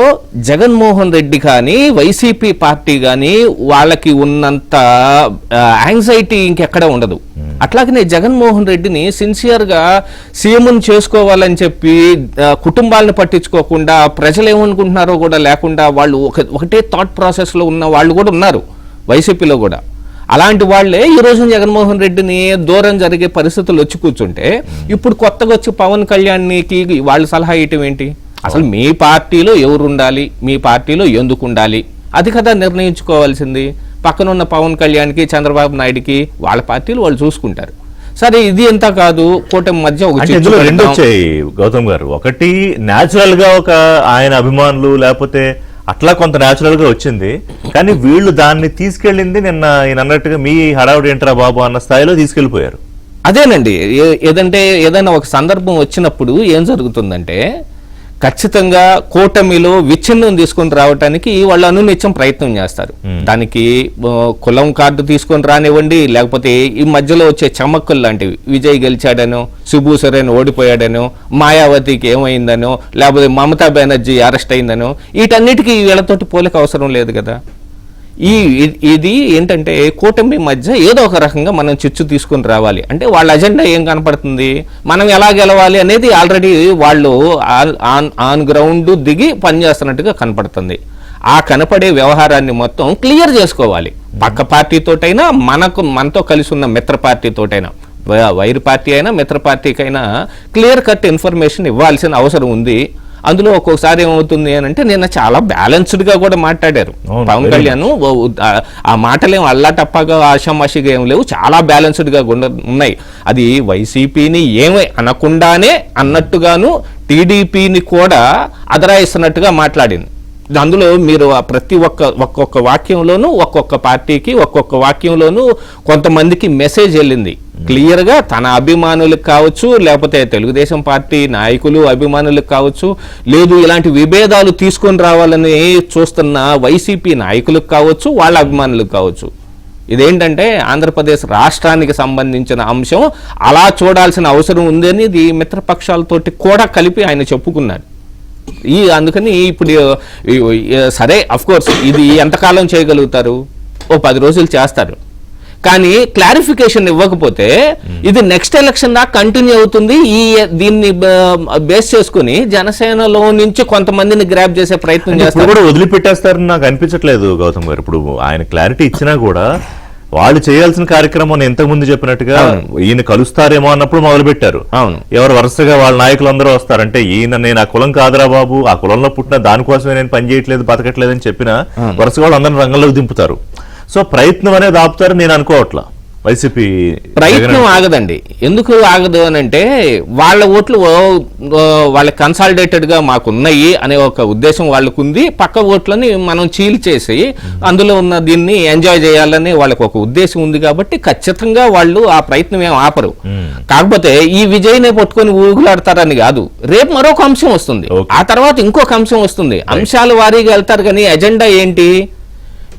జగన్మోహన్ రెడ్డి కానీ వైసీపీ పార్టీ కానీ వాళ్ళకి ఉన్నంత యాంగ్జైటీ ఇంకెక్కడ ఉండదు. అట్లాగనే జగన్మోహన్ రెడ్డిని సిన్సియర్గా సీఎంను చేసుకోవాలని చెప్పి కుటుంబాలను పట్టించుకోకుండా ప్రజలు ఏమనుకుంటున్నారో కూడా లేకుండా వాళ్ళు ఒకటే థాట్ ప్రాసెస్లో ఉన్న వాళ్ళు కూడా ఉన్నారు వైసీపీలో కూడా. అలాంటి వాళ్లే ఈ రోజు జగన్మోహన్ రెడ్డిని దూరం జరిగే పరిస్థితులు వచ్చి కూర్చుంటే ఇప్పుడు కొత్తగా వచ్చి పవన్ కళ్యాణ్కి వాళ్ళు సలహా ఇవ్వటం ఏంటి? అసలు మీ పార్టీలో ఎవరు ఉండాలి, మీ పార్టీలో ఎందుకు ఉండాలి, అది కదా నిర్ణయించుకోవాల్సింది. పక్కనున్న పవన్ కళ్యాణ్కి చంద్రబాబు నాయుడుకి వాళ్ళ పార్టీలు వాళ్ళు చూసుకుంటారు. సరే ఇది ఎంత కాదు కూటమి మధ్య ఒక అంటే చిచ్చు ఇందులో రెండు పెడదాం. వచ్చాయి గౌతమ్ గారు. ఒకటి న్యాచురల్ గా ఒక ఆయన అభిమానులు లేకపోతే అట్లా కొంత న్యాచురల్ గా వచ్చింది, కానీ వీళ్ళు దాన్ని తీసుకెళ్ళింది నిన్న ఈయన అన్నట్టుగా మీ హడావుడి ఏంట్రా బాబు అన్న స్థాయిలో తీసుకెళ్లిపోయారు. అదేనండి ఏదంటే ఏదైనా ఒక సందర్భం వచ్చినప్పుడు ఏం జరుగుతుందంటే ఖచ్చితంగా కూటమిలో విచ్ఛిన్నం తీసుకొని రావడానికి వాళ్ళు అనునిత్యం ప్రయత్నం చేస్తారు. దానికి కులం కార్డు తీసుకొని రానివ్వండి, లేకపోతే ఈ మధ్యలో వచ్చే చమక్కులు లాంటివి, విజయ్ గెలిచాడనో, శిబు సోరెన్ ఓడిపోయాడనో, మాయావతికి ఏమైందనో, లేకపోతే మమతా బెనర్జీ అరెస్ట్ అయిందనో, వీటన్నిటికీ వీళ్ళతోటి పోలిక అవసరం లేదు కదా. ఇది ఏంటంటే కూటమి మధ్య ఏదో ఒక రకంగా మనం చిచ్చు తీసుకుని రావాలి అంటే వాళ్ళ అజెండా ఏం కనపడుతుంది, మనం ఎలా గెలవాలి అనేది ఆల్రెడీ వాళ్ళు ఆన్ గ్రౌండ్ దిగి పనిచేస్తున్నట్టుగా కనపడుతుంది. ఆ కనపడే వ్యవహారాన్ని మొత్తం క్లియర్ చేసుకోవాలి. పక్క పార్టీతోటైనా మనతో కలిసి ఉన్న మిత్ర పార్టీతోటైనా, వైరు పార్టీ అయినా మిత్ర పార్టీకైనా క్లియర్ కట్ ఇన్ఫర్మేషన్ ఇవ్వాల్సిన అవసరం ఉంది. అందులో ఒక్కొక్కసారి ఏమవుతుంది అని అంటే నిన్న చాలా బ్యాలెన్స్డ్ గా కూడా మాట్లాడారు పవన్ కళ్యాణ్. ఆ మాటలేం అల్లాటప్పగా ఆషామాషిగా ఏం లేవు, చాలా బ్యాలెన్స్డ్ గా ఉన్నాయి. అది వైసీపీని ఏమీ అనకుండానే అన్నట్టుగాను టీడీపీని కూడా అదరాయిస్తున్నట్టుగా మాట్లాడింది. అందులో మీరు ప్రతి ఒక్కొక్క వాక్యంలోనూ ఒక్కొక్క పార్టీకి ఒక్కొక్క వాక్యంలోనూ కొంతమందికి మెసేజ్ వెళ్ళింది క్లియర్గా. తన అభిమానులకు కావచ్చు, లేకపోతే తెలుగుదేశం పార్టీ నాయకులు అభిమానులకు కావచ్చు, లేదు ఇలాంటి విభేదాలు తీసుకొని రావాలని చూస్తున్న వైసీపీ నాయకులకు కావచ్చు, వాళ్ళ అభిమానులకు కావచ్చు. ఇదేంటంటే ఆంధ్రప్రదేశ్ రాష్ట్రానికి సంబంధించిన అంశం, అలా చూడాల్సిన అవసరం ఉందని ఇది మిత్రపక్షాలతోటి కూడా కలిపి ఆయన చెప్పుకున్నారు. అందుకని ఇప్పుడు సరే అఫ్ కోర్స్ ఇది ఎంతకాలం చేయగలుగుతారు, ఓ 10 రోజులు చేస్తారు, కానీ క్లారిఫికేషన్ ఇవ్వకపోతే ఇది నెక్స్ట్ ఎలక్షన్ దాకా కంటిన్యూ అవుతుంది. దీన్ని బేస్ చేసుకుని జనసేనలో నుంచి కొంతమందిని గ్రాప్ చేసే ప్రయత్నం చేస్తారు. కూడా వదిలిపెట్టేస్తారని నాకు అనిపించట్లేదు గౌతమ్ గారు. ఇప్పుడు ఆయన క్లారిటీ ఇచ్చినా కూడా వాళ్ళు చేయాల్సిన కార్యక్రమం ఇంతకు ముందు చెప్పినట్టుగా ఈయన కలుస్తారేమో అన్నప్పుడు మొదలు పెట్టారు. అవును, ఎవరు వరుసగా వాళ్ళ నాయకులందరూ వస్తారంటే ఈయన నేను ఆ కులం కాదురా బాబు, ఆ కులంలో పుట్టిన దానికోసమే నేను పని చేయట్లేదు బతకట్లేదు అని చెప్పిన వరుసగా వాళ్ళు అందరిని రంగంలోకి దింపుతారు. సో ప్రయత్నం అనేది ఆపుతారు నేను అనుకోవట్లా. వైసీపీ ప్రయత్నం ఆగదండి. ఎందుకు ఆగదు అని అంటే వాళ్ళ ఓట్లు వాళ్ళ కన్సాలిడేటెడ్ గా మాకున్నాయి అనే ఒక ఉద్దేశం వాళ్ళకు ఉంది. పక్క ఓట్లని మనం చీల్చేసి అందులో ఉన్న దీన్ని ఎంజాయ్ చేయాలని వాళ్ళకి ఒక ఉద్దేశం ఉంది కాబట్టి ఖచ్చితంగా వాళ్ళు ఆ ప్రయత్నం ఏం ఆపరు. కాకపోతే ఈ విజయ్నే పట్టుకొని ఊగులాడతారని కాదు, రేపు మరొక అంశం వస్తుంది, ఆ తర్వాత ఇంకొక అంశం వస్తుంది. అంశాల వారీగా వెళ్తారు కానీ ఎజెండా ఏంటి,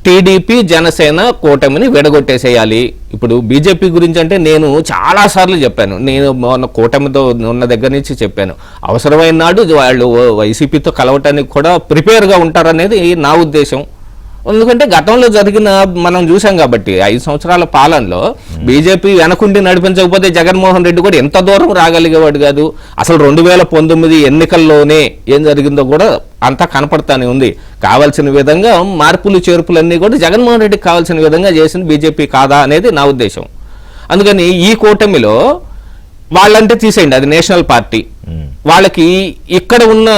టీడీపీ జనసేన కూటమిని విడగొట్టేసేయాలి. ఇప్పుడు బీజేపీ గురించి అంటే నేను చాలా సార్లు చెప్పాను, నేను మొన్న కూటమితో ఉన్న దగ్గర నుంచి చెప్పాను, అవసరమైన నాడు వాళ్ళు వైసీపీతో కలవటానికి కూడా ప్రిపేర్గా ఉంటారనేది నా ఉద్దేశం. ఎందుకంటే గతంలో జరిగిన మనం చూసాం కాబట్టి 5 సంవత్సరాల పాలనలో బీజేపీ వెనకుండి నడిపించకపోతే జగన్మోహన్ రెడ్డి కూడా ఎంత దూరం రాగలిగేవాడు కాదు. అసలు 2019 ఎన్నికల్లోనే ఏం జరిగిందో కూడా అంతా కనపడతానే ఉంది. కావాల్సిన విధంగా మార్పులు చేర్పులన్నీ కూడా జగన్మోహన్ రెడ్డికి కావాల్సిన విధంగా చేసింది బీజేపీ కాదా అనేది నా ఉద్దేశం. అందుకని ఈ కూటమిలో వాళ్ళంటే తీసేయండి, అది నేషనల్ పార్టీ, వాళ్ళకి ఇక్కడ ఉన్న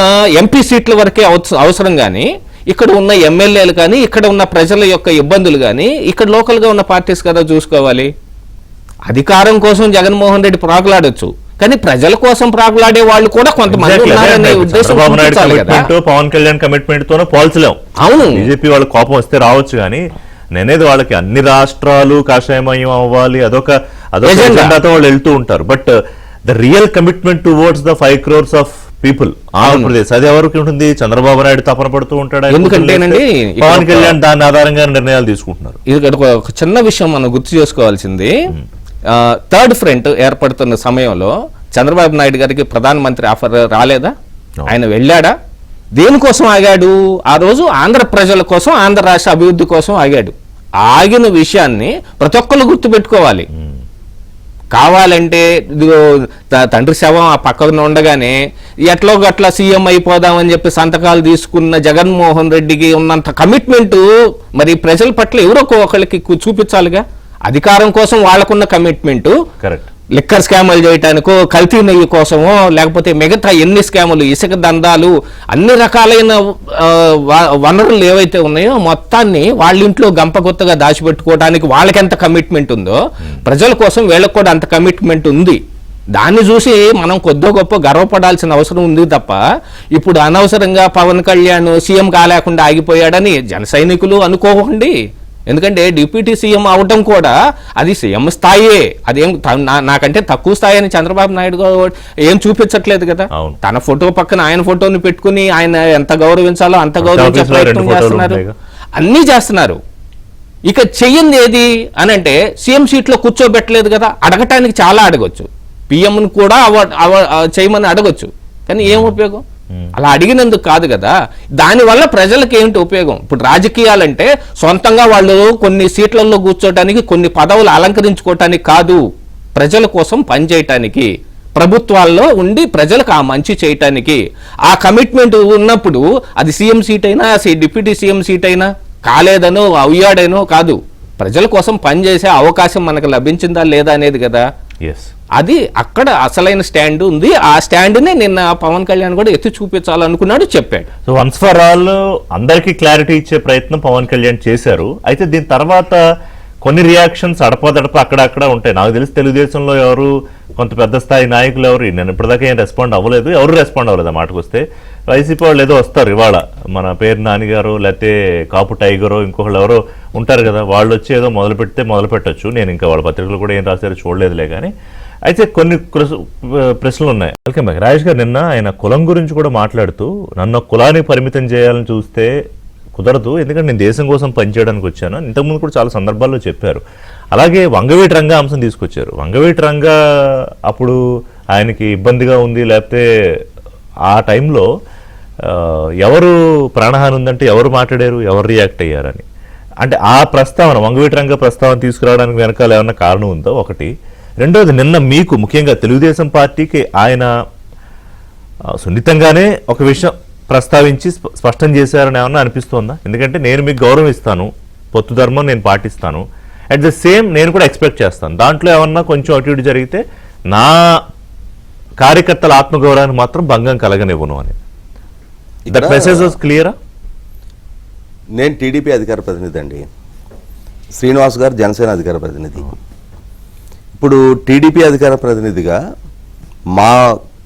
ఎంపీ సీట్ల వరకే అవసరం కానీ ఇక్కడ ఉన్న ఎమ్మెల్యేలు కానీ ఇక్కడ ఉన్న ప్రజల యొక్క ఇబ్బందులు కానీ ఇక్కడ లోకల్గా ఉన్న పార్టీస్ కదా చూసుకోవాలి. అధికారం కోసం జగన్మోహన్ రెడ్డి ప్రాకులాడొచ్చు, కానీ ప్రజల కోసం ప్రాకులాడే వాళ్ళు కూడా కొంతమంది ఉన్నారనే ఉద్దేశం పవన్ కళ్యాణ్ కమిట్మెంట్ తోనే పోల్చలేం. అవును, బీజేపీ వాళ్ళ కోపం వస్తే రావచ్చు, కానీ నేనేది వాళ్ళకి అన్ని రాష్ట్రాలు కాషాయమయం అవ్వాలి అదొక ఎజెండాతో వాళ్ళు వెళ్తూ ఉంటారు. But the real commitment towards the 5 crores of people Andhra Pradesh అది ఎవరికి ఉంటుంది? చంద్రబాబు నాయుడు తపన పడుతూ ఉంటాడు, ఎందుకంటేనండి పవన్ కళ్యాణ్ దాని ఆధారంగా నిర్ణయాలు తీసుకుంటున్నారు. ఇది ఒక చిన్న విషయం మనం గుర్తు చేసుకోవాల్సింది, థర్డ్ ఫ్రంట్ ఏర్పడుతున్న సమయంలో చంద్రబాబు నాయుడు గారికి ప్రధానమంత్రి ఆఫర్ రాలేదా? ఆయన వెళ్ళాడా? దేనికోసం ఆగాడు? ఆ రోజు ఆంధ్ర ప్రజల కోసం, ఆంధ్ర రాష్ట్ర అభివృద్ధి కోసం ఆగాడు. ఆగిన విషయాన్ని ప్రతి ఒక్కరు గుర్తుపెట్టుకోవాలి. కావాలంటే తండ్రి శవం ఆ పక్కన ఉండగానే ఎట్లో గట్లా సీఎం అయిపోదామని చెప్పి సంతకాలు తీసుకున్న జగన్మోహన్ రెడ్డికి ఉన్నంత కమిట్మెంట్ మరి ప్రజల పట్ల ఎవరో ఒకళ్ళకి చూపించాలిగా. అధికారం కోసం వాళ్ళకున్న కమిట్మెంట్, లిక్కర్ స్కాములు చేయటానికో, కల్తీ నెయ్యి కోసమో, లేకపోతే మిగతా ఎన్ని స్కాములు, ఇసుక దందాలు, అన్ని రకాలైన వనరులు ఏవైతే ఉన్నాయో మొత్తాన్ని వాళ్ళ ఇంట్లో గంపగొత్తగా దాచిపెట్టుకోవడానికి వాళ్ళకి ఎంత కమిట్మెంట్ ఉందో ప్రజల కోసం వీళ్ళకి కూడా అంత కమిట్మెంట్ ఉంది. దాన్ని చూసి మనం కొద్దో గొప్ప గర్వపడాల్సిన అవసరం ఉంది తప్ప ఇప్పుడు అనవసరంగా పవన్ కళ్యాణ్ సీఎం కాలేకుండా ఆగిపోయాడని జన సైనికులు అనుకోకండి. ఎందుకంటే డిప్యూటీ సీఎం అవటం కూడా అది సీఎం స్థాయే, అదేం నాకంటే తక్కువ స్థాయి అని చంద్రబాబు నాయుడు ఏం చూపించట్లేదు కదా. తన ఫోటో పక్కన ఆయన ఫోటోని పెట్టుకుని ఆయన ఎంత గౌరవించాలో అంత గౌరవించే ప్రయత్నం చేస్తున్నారు, అన్నీ చేస్తున్నారు. ఇక చెయ్యింది ఏది అని అంటే సీఎం సీట్లో కూర్చోబెట్టలేదు కదా. అడగటానికి చాలా అడగొచ్చు, పిఎంను కూడా చేయమని అడగొచ్చు, కానీ ఏం ఉపయోగం? అలా అడిగినందుకు కాదు కదా. దానివల్ల ప్రజలకు ఏంటి ఉపయోగం? ఇప్పుడు రాజకీయాలంటే సొంతంగా వాళ్ళు కొన్ని సీట్లలో కూర్చోటానికి, కొన్ని పదవులు అలంకరించుకోవటానికి కాదు, ప్రజల కోసం పనిచేయటానికి, ప్రభుత్వాల్లో ఉండి ప్రజలకు ఆ మంచి చేయటానికి. ఆ కమిట్మెంట్ ఉన్నప్పుడు అది సీఎం సీట్ అయినా డిప్యూటీ సీఎం సీట్ అయినా కాలేదనో అయ్యాడనో కాదు, ప్రజల కోసం పనిచేసే అవకాశం మనకు లభించిందా లేదా అనేది కదా. అది అక్కడ అసలైన స్టాండ్ ఉంది. ఆ స్టాండ్ని నిన్న పవన్ కళ్యాణ్ కూడా ఎత్తి చూపించాలనుకున్నాడు, చెప్పాడు. సో వన్స్ ఫర్ ఆల్ అందరికీ క్లారిటీ ఇచ్చే ప్రయత్నం పవన్ కళ్యాణ్ చేశారు. అయితే దీని తర్వాత కొన్ని రియాక్షన్స్ అడపదడప అక్కడక్కడ ఉంటాయి. నాకు తెలిసి తెలుగుదేశంలో ఎవరు కొంత పెద్ద స్థాయి నాయకులు ఎవరు నేను ఇప్పటిదాకా ఏం రెస్పాండ్ అవ్వలేదు, ఎవరు రెస్పాండ్ అవ్వలేదు. ఆ మాటకు వస్తే వైసీపీ వాళ్ళు ఏదో వస్తారు ఇవాళ, మన పేరు నానిగారు లేకపోతే కాపు టైగరో ఇంకొకళ్ళు ఎవరో ఉంటారు కదా, వాళ్ళు వచ్చి ఏదో మొదలు పెట్టచ్చు. నేను ఇంకా వాళ్ళ పత్రికలు కూడా ఏం రాశారో చూడలేదులే. కానీ అయితే కొన్ని ప్రశ్నలు ఉన్నాయి. Welcome back. రాజేష్ గారు నిన్న ఆయన కులం గురించి కూడా మాట్లాడుతూ, నన్ను కులానికి పరిమితం చేయాలని చూస్తే కుదరదు, ఎందుకంటే నేను దేశం కోసం పనిచేయడానికి వచ్చాను, ఇంతకుముందు కూడా చాలా సందర్భాల్లో చెప్పారు. అలాగే వంగవీటి రంగా అంశం తీసుకొచ్చారు. వంగవీటి రంగా అప్పుడు ఆయనకి ఇబ్బందిగా ఉంది, లేకపోతే ఆ టైంలో ఎవరు ప్రాణహాని ఉందంటే ఎవరు మాట్లాడారు, ఎవరు రియాక్ట్ అయ్యారని. అంటే ఆ ప్రస్తావన, వంగవీటి రంగా ప్రస్తావన తీసుకురావడానికి వెనకాల ఏమన్నా కారణం ఉందో ఒకటి. రెండోది, నిన్న మీకు ముఖ్యంగా తెలుగుదేశం పార్టీకి ఆయన సున్నితంగానే ఒక విషయం ప్రస్తావించి స్పష్టం చేశారని ఏమన్నా అనిపిస్తోందా? ఎందుకంటే నేను మీకు గౌరవం ఇస్తాను, పొత్తు ధర్మం నేను పాటిస్తాను, అట్ ద సేమ్ నేను కూడా ఎక్స్పెక్ట్ చేస్తాను, దాంట్లో ఏమన్నా కొంచెం అటు ఇటు జరిగితే నా కార్యకర్తల ఆత్మగౌరవానికి మాత్రం భంగం కలగనివ్వను అని. దట్ మెసేజ్ వాజ్ క్లియరా? నేను టీడీపీ అధికార ప్రతినిధి అండి, శ్రీనివాస్ గారు జనసేన అధికార ప్రతినిధి. ఇప్పుడు టీడీపీ అధికార ప్రతినిధిగా మా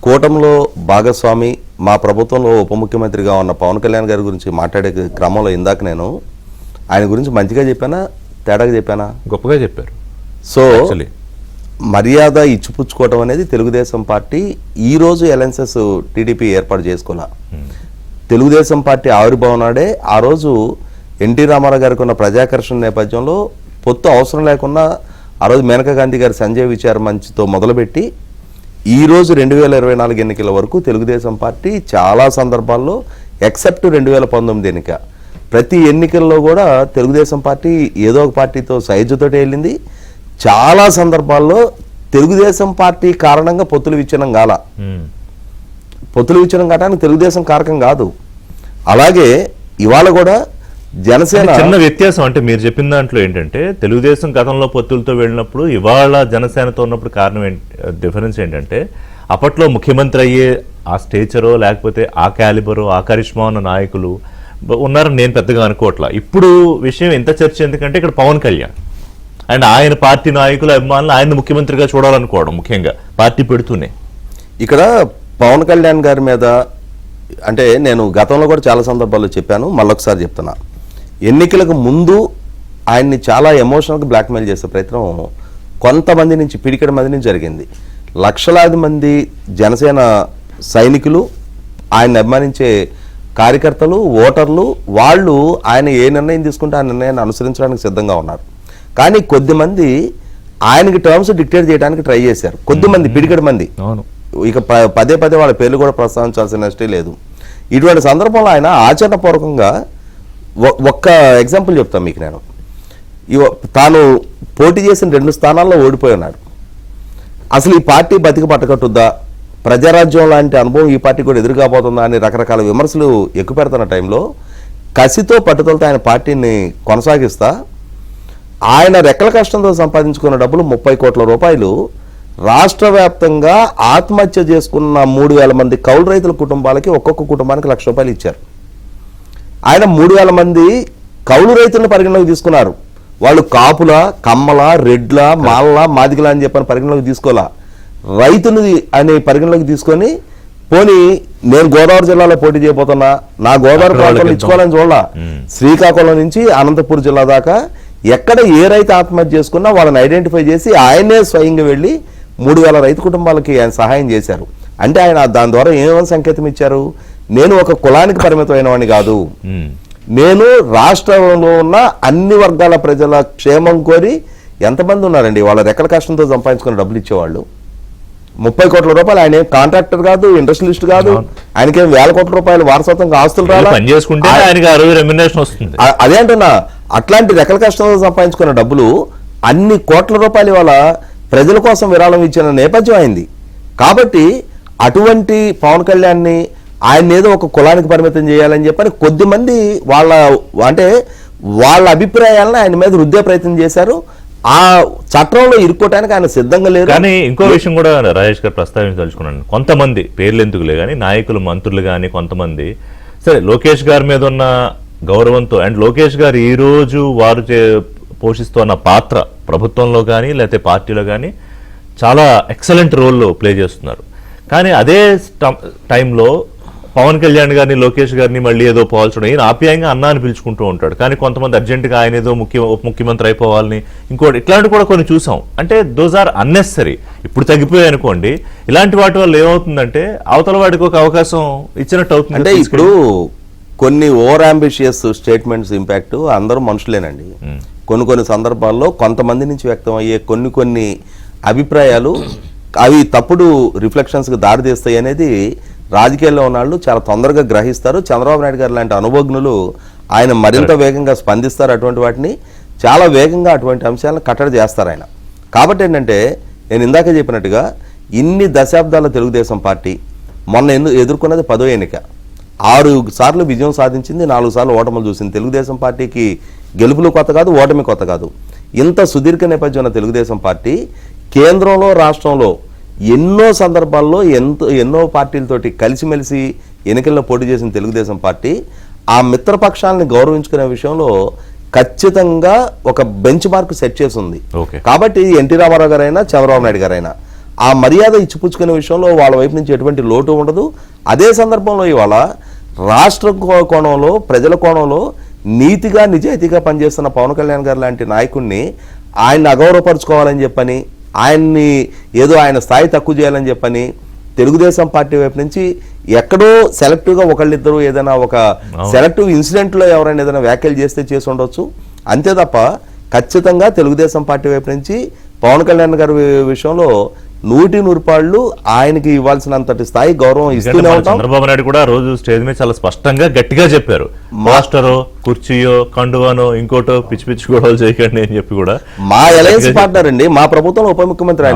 కూటమిలో భాగస్వామి, మా ప్రభుత్వంలో ఉప ముఖ్యమంత్రిగా ఉన్న పవన్ కళ్యాణ్ గారి గురించి మాట్లాడే క్రమంలో ఇందాక నేను ఆయన గురించి మంచిగా చెప్పానా, తేడాగా చెప్పానా? గొప్పగా చెప్పారు. సో మర్యాద ఇచ్చిపుచ్చుకోవటం అనేది తెలుగుదేశం పార్టీ ఈరోజు అలయన్సెస్ టీడీపీ ఏర్పాటు చేసుకోవాల. తెలుగుదేశం పార్టీ ఆవిర్భావం నాడే ఆ రోజు ఎన్టీ రామారావు గారికి ఉన్న ప్రజాకర్షణ నేపథ్యంలో పొత్తు అవసరం లేకుండా ఆ రోజు మేనకా గాంధీ గారి సంజయ్ విచార మంచ్తో మొదలుపెట్టి ఈరోజు 2024 ఎన్నికల వరకు తెలుగుదేశం పార్టీ చాలా సందర్భాల్లో ఎక్సెప్ట్ 2019 ఎన్నిక, ప్రతి ఎన్నికల్లో కూడా తెలుగుదేశం పార్టీ ఏదో ఒక పార్టీతో సైజుతోటి వెళ్ళింది. చాలా సందర్భాల్లో తెలుగుదేశం పార్టీ కారణంగా పొత్తులు విచ్ఛిన్నం కాల. పొత్తులు విచ్ఛిన్నం కావడానికి తెలుగుదేశం కారకం కాదు. అలాగే ఇవాళ కూడా జనసేన చిన్న వ్యత్యాసం, అంటే మీరు చెప్పిన దాంట్లో ఏంటంటే తెలుగుదేశం గతంలో పొత్తులతో వెళ్ళినప్పుడు ఇవాళ జనసేనతో ఉన్నప్పుడు కారణం డిఫరెన్స్ ఏంటంటే అప్పట్లో ముఖ్యమంత్రి అయ్యే ఆ స్టేచరో లేకపోతే ఆ క్యాలిబరో ఆ కరిష్మా ఉన్న నాయకులు ఉన్నారని నేను పెద్దగా అనుకోవట్లా. ఇప్పుడు విషయం ఎంత చర్చ ఎందుకంటే ఇక్కడ పవన్ కళ్యాణ్ అండ్ ఆయన పార్టీ నాయకులు అభిమానులు ఆయన ముఖ్యమంత్రిగా చూడాలనుకోవడం, ముఖ్యంగా పార్టీ పెడుతూనే. ఇక్కడ పవన్ కళ్యాణ్ గారి మీద అంటే నేను గతంలో కూడా చాలా సందర్భాల్లో చెప్పాను, మళ్ళొకసారి చెప్తున్నా, ఎన్నికలకు ముందు ఆయన్ని చాలా ఎమోషనల్గా బ్లాక్మెయిల్ చేసే ప్రయత్నం కొంతమంది నుంచి, పిడికెడ మంది నుంచి జరిగింది. లక్షలాది మంది జనసేన సైనికులు, ఆయన్ని అభిమానించే కార్యకర్తలు, ఓటర్లు, వాళ్ళు ఆయన ఏ నిర్ణయం తీసుకుంటే ఆ నిర్ణయాన్ని అనుసరించడానికి సిద్ధంగా ఉన్నారు. కానీ కొద్దిమంది ఆయనకి టర్మ్స్ డిక్టేట్ చేయడానికి ట్రై చేశారు, కొద్దిమంది, పిడికెడ మంది. ఇక పదే పదే వాళ్ళ పేర్లు కూడా ప్రస్తావించాల్సిన నష్టం లేదు. ఇటువంటి సందర్భంలో ఆయన ఆచరణపూర్వకంగా ఒక్క ఎగ్జాంపుల్ చెప్తాను మీకు నేను. తాను పోటీ చేసిన 2 స్థానాల్లో ఓడిపోయి ఉన్నాడు. అసలు ఈ పార్టీ బతికి పట్టకట్టుద్దా, ప్రజారాజ్యం లాంటి అనుభవం ఈ పార్టీ కూడా ఎదురుగాబోతుందా అని రకరకాల విమర్శలు ఎక్కుపెడుతున్న టైంలో కసితో పట్టుదలతో ఆయన పార్టీని కొనసాగిస్తా ఆయన రెక్కల కష్టంతో సంపాదించుకున్న డబ్బులు 30 కోట్ల రూపాయలు రాష్ట్ర వ్యాప్తంగా ఆత్మహత్య చేసుకున్న 3,000 మంది కౌలు రైతుల కుటుంబాలకి ఒక్కొక్క కుటుంబానికి ₹1,00,000 ఇచ్చారు. ఆయన 3,000 మంది కౌలు రైతులను పరిగణలోకి తీసుకున్నారు. వాళ్ళు కాపుల, కమ్మల, రెడ్ల, మాల్ల, మాదిగల అని చెప్పని పరిగణలోకి తీసుకోవాలా, రైతులు అని పరిగణలోకి తీసుకొని పోనీ నేను గోదావరి జిల్లాలో పోటీ చేయబోతున్నా, నా గోదావరి ప్రాంతంలో ఇచ్చుకోవాలని చూడాల. శ్రీకాకుళం నుంచి అనంతపురం జిల్లా దాకా ఎక్కడ ఏ రైతు ఆత్మహత్య చేసుకున్నా వాళ్ళని ఐడెంటిఫై చేసి ఆయనే స్వయంగా వెళ్ళి 3,000 రైతు కుటుంబాలకి ఆయన సహాయం చేశారు. అంటే ఆయన దాని ద్వారా ఏమని సంకేతం ఇచ్చారు, నేను ఒక కులానికి పరిమితమైన వాడిని కాదు, నేను రాష్ట్రంలో ఉన్న అన్ని వర్గాల ప్రజల క్షేమం కోరి. ఎంతమంది ఉన్నారండి వాళ్ళ రెక్కల కష్టంతో సంపాదించుకుని డబ్బులు ఇచ్చేవాళ్ళు. 30 కోట్ల రూపాయలు, ఆయన కాంట్రాక్టర్ కాదు, ఇండస్ట్రియలిస్ట్ కాదు, ఆయనకేం వేల కోట్ల రూపాయలు వారసత్వంగా ఆస్తులు రాలా, అదే అంటున్నా. అట్లాంటి రెక్కల కష్టంతో సంపాదించుకున్న డబ్బులు అన్ని కోట్ల రూపాయలు వాళ్ళ ప్రజల కోసం విరాళం ఇచ్చిన నేపథ్యం అయింది. కాబట్టి అటువంటి పవన్ కళ్యాణ్ని ఆయన ఏదో ఒక కులానికి పరిమితం చేయాలని చెప్పని కొద్దిమంది వాళ్ళ అభిప్రాయాలను ఆయన మీద రుద్దే ప్రయత్నం చేశారు. ఆ చట్టంలో ఇరుక్కోవటానికి ఆయన సిద్ధంగా లేరు. కానీ ఇంకో విషయం కూడా రాజేష్ గారు ప్రస్తావించదలుచుకున్నాను. కొంతమంది పేర్లు ఎందుకులే కానీ నాయకులు, మంత్రులు కానీ కొంతమంది సరే లోకేష్ గారి మీద ఉన్న గౌరవంతో అండ్ లోకేష్ గారు ఈ రోజు వారు పోషిస్తున్న పాత్ర ప్రభుత్వంలో కానీ లేకపోతే పార్టీలో కానీ చాలా ఎక్సలెంట్ రోల్ ప్లే చేస్తున్నారు. కానీ అదే టైంలో పవన్ కళ్యాణ్ గారిని, లోకేష్ గారిని మళ్ళీ ఏదో పోల్చడం, ఈయన ఆప్యాయంగా అన్నా అని పిలుచుకుంటూ ఉంటాడు. కానీ కొంతమంది అర్జెంటుగా ఆయన ఏదో ముఖ్యమంత్రి అయిపోవాలని ఇంకోటి ఇట్లాంటి కూడా కొన్ని చూసాం. అంటే దోస్ ఆర్ అన్నెసరీ. ఇప్పుడు తగ్గిపోయాయి అనుకోండి, ఇలాంటి వాటి వల్ల ఏమవుతుందంటే అవతల వాడికి ఒక అవకాశం ఇచ్చినట్టు అవుతుంది. అంటే ఇప్పుడు కొన్ని ఓవర్ అంబిషియస్ స్టేట్మెంట్స్ ఇంపాక్ట్ అందరూ మనుషులేనండి. కొన్ని సందర్భాల్లో కొంతమంది నుంచి వ్యక్తం అయ్యే కొన్ని అభిప్రాయాలు అవి తప్పుడు రిఫ్లెక్షన్స్కి దారితీస్తాయి అనేది రాజకీయాల్లో ఉన్న వాళ్ళు చాలా తొందరగా గ్రహిస్తారు. చంద్రబాబు నాయుడు గారు లాంటి అనుభవజ్ఞులు ఆయన మరింత వేగంగా స్పందిస్తారు. అటువంటి వాటిని చాలా వేగంగా అటువంటి అంశాలను కట్టడి చేస్తారు ఆయన. కాబట్టి ఏంటంటే నేను ఇందాక చెప్పినట్టుగా ఇన్ని దశాబ్దాల తెలుగుదేశం పార్టీ మొన్న ఎదుర్కొన్నది 10వ ఎన్నిక. 6 సార్లు విజయం సాధించింది, 4 సార్లు ఓటములు చూసింది. తెలుగుదేశం పార్టీకి గెలుపులు కొత్త కాదు, ఓటమి కొత్త కాదు. ఇంత సుదీర్ఘ నేపథ్యం ఉన్న తెలుగుదేశం పార్టీ కేంద్రంలో, రాష్ట్రంలో ఎన్నో సందర్భాల్లో ఎన్నో పార్టీలతోటి కలిసిమెలిసి ఎన్నికల్లో పోటీ చేసిన తెలుగుదేశం పార్టీ ఆ మిత్రపక్షాలని గౌరవించుకునే విషయంలో ఖచ్చితంగా ఒక బెంచ్ మార్క్ సెట్ చేసింది. కాబట్టి ఎన్టీ రామారావు గారైనా చంద్రబాబు నాయుడు గారైనా ఆ మర్యాద ఇచ్చిపుచ్చుకునే విషయంలో వాళ్ళ వైపు నుంచి ఎటువంటి లోటు ఉండదు. అదే సందర్భంలో ఇవాళ రాష్ట్ర కోణంలో, ప్రజల కోణంలో నీతిగా నిజాయితీగా పనిచేస్తున్న పవన్ కళ్యాణ్ గారు లాంటి నాయకుడిని ఆయన్ని అగౌరవపరుచుకోవాలని చెప్పని, ఆయన్ని ఏదో ఆయన స్థాయి తక్కువ చేయాలని చెప్పని తెలుగుదేశం పార్టీ వైపు నుంచి ఎక్కడో సెలెక్టివ్గా ఒకళ్ళిద్దరూ ఏదైనా ఒక సెలెక్టివ్ ఇన్సిడెంట్లో ఎవరైనా ఏదైనా వ్యాఖ్యలు చేసి ఉండొచ్చు. అంతే తప్ప ఖచ్చితంగా తెలుగుదేశం పార్టీ వైపు నుంచి పవన్ కళ్యాణ్ గారి విషయంలో 100% ఆయనకి ఇవ్వాల్సినంతటి స్థాయి గౌరవం ఇస్తూనే ఉంటాం. చంద్రబాబు నాయుడు కూడా రోజు స్టేజ్ మీద చాలా స్పష్టంగా గట్టిగా చెప్పారు, మాస్టరో కుర్చీయో కండువానో ఇంకోటో పిచ్చి పిచ్చి గొడవలు చేయకండి అని చెప్పి కూడా. మా అలయన్స్ పార్ట్నర్ అండి, మా ప్రభుత్వంలో ఉప ముఖ్యమంత్రి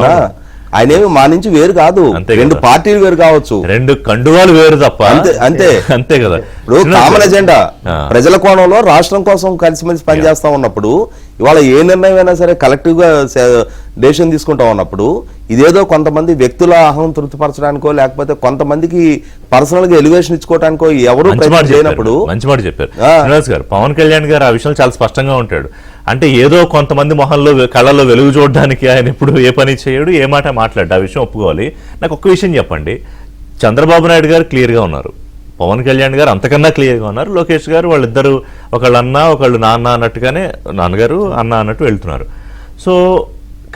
ఆయనేమి మా నుంచి వేరు కాదు. 2 పార్టీలు వేరు కావచ్చు, 2 కండువాలు వేరు తప్ప. అంతే కదా. ఇప్పుడు కామన్ ఎజెండా ప్రజల కోణంలో రాష్ట్రం కోసం కలిసిమెలిసి పనిచేస్తా ఉన్నప్పుడు ఇవాళ ఏ నిర్ణయం అయినా సరే కలెక్టివ్ గా డెసిషన్ తీసుకుంటా ఉన్నప్పుడు ఇదేదో కొంతమంది వ్యక్తుల అహం తృప్తిపరచడానికో లేకపోతే కొంతమందికి పర్సనల్ గా ఎలివేషన్ ఇచ్చుకోవడానికో ఎవరు చేయనప్పుడు. మంచి మాట చెప్పారు శ్రీనివాస్ గారు. పవన్ కళ్యాణ్ గారు ఆ విషయంలో చాలా స్పష్టంగా ఉంటాడు. అంటే ఏదో కొంతమంది మొహంలో కళ్ళల్లో వెలుగు చూడడానికి ఆయన ఎప్పుడు ఏ పని చేయడు, ఏ మాట మాట్లాడు. ఆ విషయం ఒప్పుకోవాలి. నాకు ఒక్క విషయం చెప్పండి, చంద్రబాబు నాయుడు గారు క్లియర్గా ఉన్నారు, పవన్ కళ్యాణ్ గారు అంతకన్నా క్లియర్గా ఉన్నారు, లోకేష్ గారు వాళ్ళిద్దరు ఒకళ్ళు అన్న ఒకళ్ళు నాన్న అన్నట్టుగానే, నాన్నగారు అన్న అన్నట్టు వెళ్తున్నారు. సో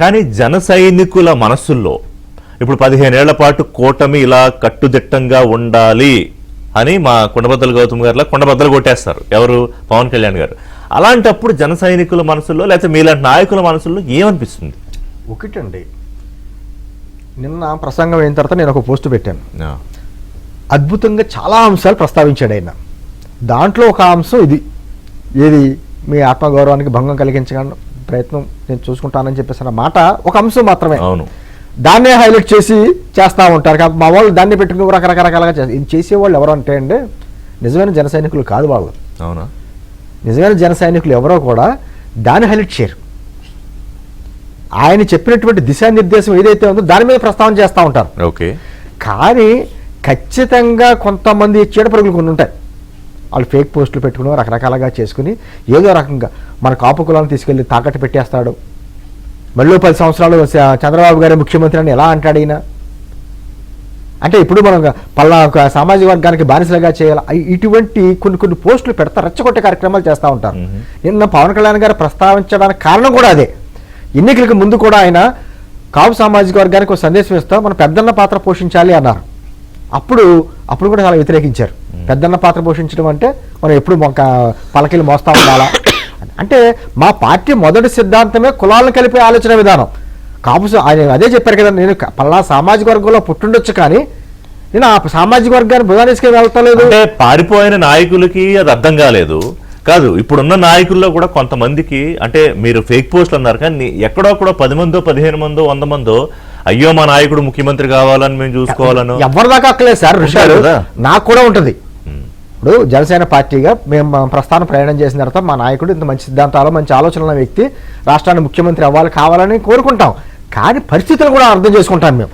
కానీ జన సైనికుల మనస్సుల్లో ఇప్పుడు 15 ఏళ్ల పాటు కూటమి ఇలా కట్టుదిట్టంగా ఉండాలి అని మా కొండబద్దల గౌతమ్ గారిలా కొండబద్దలు కొట్టేస్తారు ఎవరు, పవన్ కళ్యాణ్ గారు. అలాంటప్పుడు జన సైనికుల మనసుల్లో లేకపోతే మీలాంటి నాయకుల మనసుల్లో ఏమనిపిస్తుంది? ఒకటండి, నిన్న ప్రసంగం అయిన తర్వాత నేను ఒక పోస్ట్ పెట్టాను. అద్భుతంగా చాలా అంశాలు ప్రస్తావించాడు ఆయన. దాంట్లో ఒక అంశం ఏది మీ ఆత్మగౌరవానికి భంగం కలిగించడానికి ప్రయత్నం నేను చూసుకుంటానని చెప్పేసి అన్న మాట ఒక అంశం మాత్రమే. అవును, దాన్నే హైలైట్ చేసి చేస్తూ ఉంటారు. కాబట్టి మా వాళ్ళు దాన్ని పెట్టుకుని రకరకాలుగా ఇది చేసేవాళ్ళు ఎవరు అంటే అండి నిజమైన జన సైనికులు కాదు వాళ్ళు. అవునా? నిజమైన జన సైనికులు ఎవరో కూడా దాన్ని హైలైట్ చేయరు. ఆయన చెప్పినటువంటి దిశానిర్దేశం ఏదైతే ఉందో దాని మీద ప్రస్తావన చేస్తూ ఉంటారు. ఓకే. కానీ ఖచ్చితంగా కొంతమంది చీడపరుగులు కొన్ని ఉంటాయి, వాళ్ళు ఫేక్ పోస్టులు పెట్టుకుని రకరకాలుగా చేసుకుని ఏదో రకంగా మన కాపు కులాలను తీసుకెళ్ళి తాకట్టు పెట్టేస్తాడు. మళ్ళీ 10 సంవత్సరాలు చంద్రబాబు గారి ముఖ్యమంత్రి అని ఎలా అంటాడు ఈయన? అంటే ఇప్పుడు మనం పల్లా సామాజిక వర్గానికి బానిసలుగా చేయాలి, ఇటువంటి కొన్ని పోస్టులు పెడతా రెచ్చగొట్టే కార్యక్రమాలు చేస్తూ ఉంటారు. నిన్న పవన్ కళ్యాణ్ గారు ప్రస్తావించడానికి కారణం కూడా అదే. ఎన్నికలకు ముందు కూడా ఆయన కాపు సామాజిక వర్గానికి ఒక సందేశం ఇస్తాం, మనం పెద్దన్న పాత్ర పోషించాలి అన్నారు. అప్పుడు కూడా చాలా వ్యతిరేకించారు. పెద్దన్న పాత్ర పోషించడం అంటే మనం ఎప్పుడు పలకలు మోస్తా ఉండాలా అంటే మా పార్టీ మొదటి సిద్ధాంతమే కులాలను కలిపే ఆలోచన విధానం. కాపు ఆయన అదే చెప్పారు కదా, నేను పల్లా సామాజిక వర్గంలో పుట్టుండొచ్చు కానీ నేను ఆ సామాజిక వర్గాన్ని బుధానేసుకుని వెళ్తలేదు. అంటే పారిపోయిన నాయకులకి అది అర్థం కాలేదు కాదు. ఇప్పుడున్న నాయకుల్లో కూడా కొంతమందికి, అంటే మీరు ఫేక్ పోస్టులు అన్నారు కానీ ఎక్కడో 10 మందో 15 మందో 100 మందో అయ్యో మా నాయకుడు ముఖ్యమంత్రి కావాలని మేము చూసుకోవాలను ఎవరి దాకా అక్కలేదు సార్. ఋషాలు నాకు కూడా ఉంటుంది. ఇప్పుడు జనసేన పార్టీగా మేము ప్రస్థానం ప్రయాణం చేసిన తర్వాత మా నాయకుడు ఇంత మంచి సిద్ధాంతాలు మంచి ఆలోచనల వ్యక్తి రాష్ట్రానికి ముఖ్యమంత్రి కావాలని కోరుకుంటాం. కానీ పరిస్థితులు కూడా అర్థం చేసుకుంటాం మేము.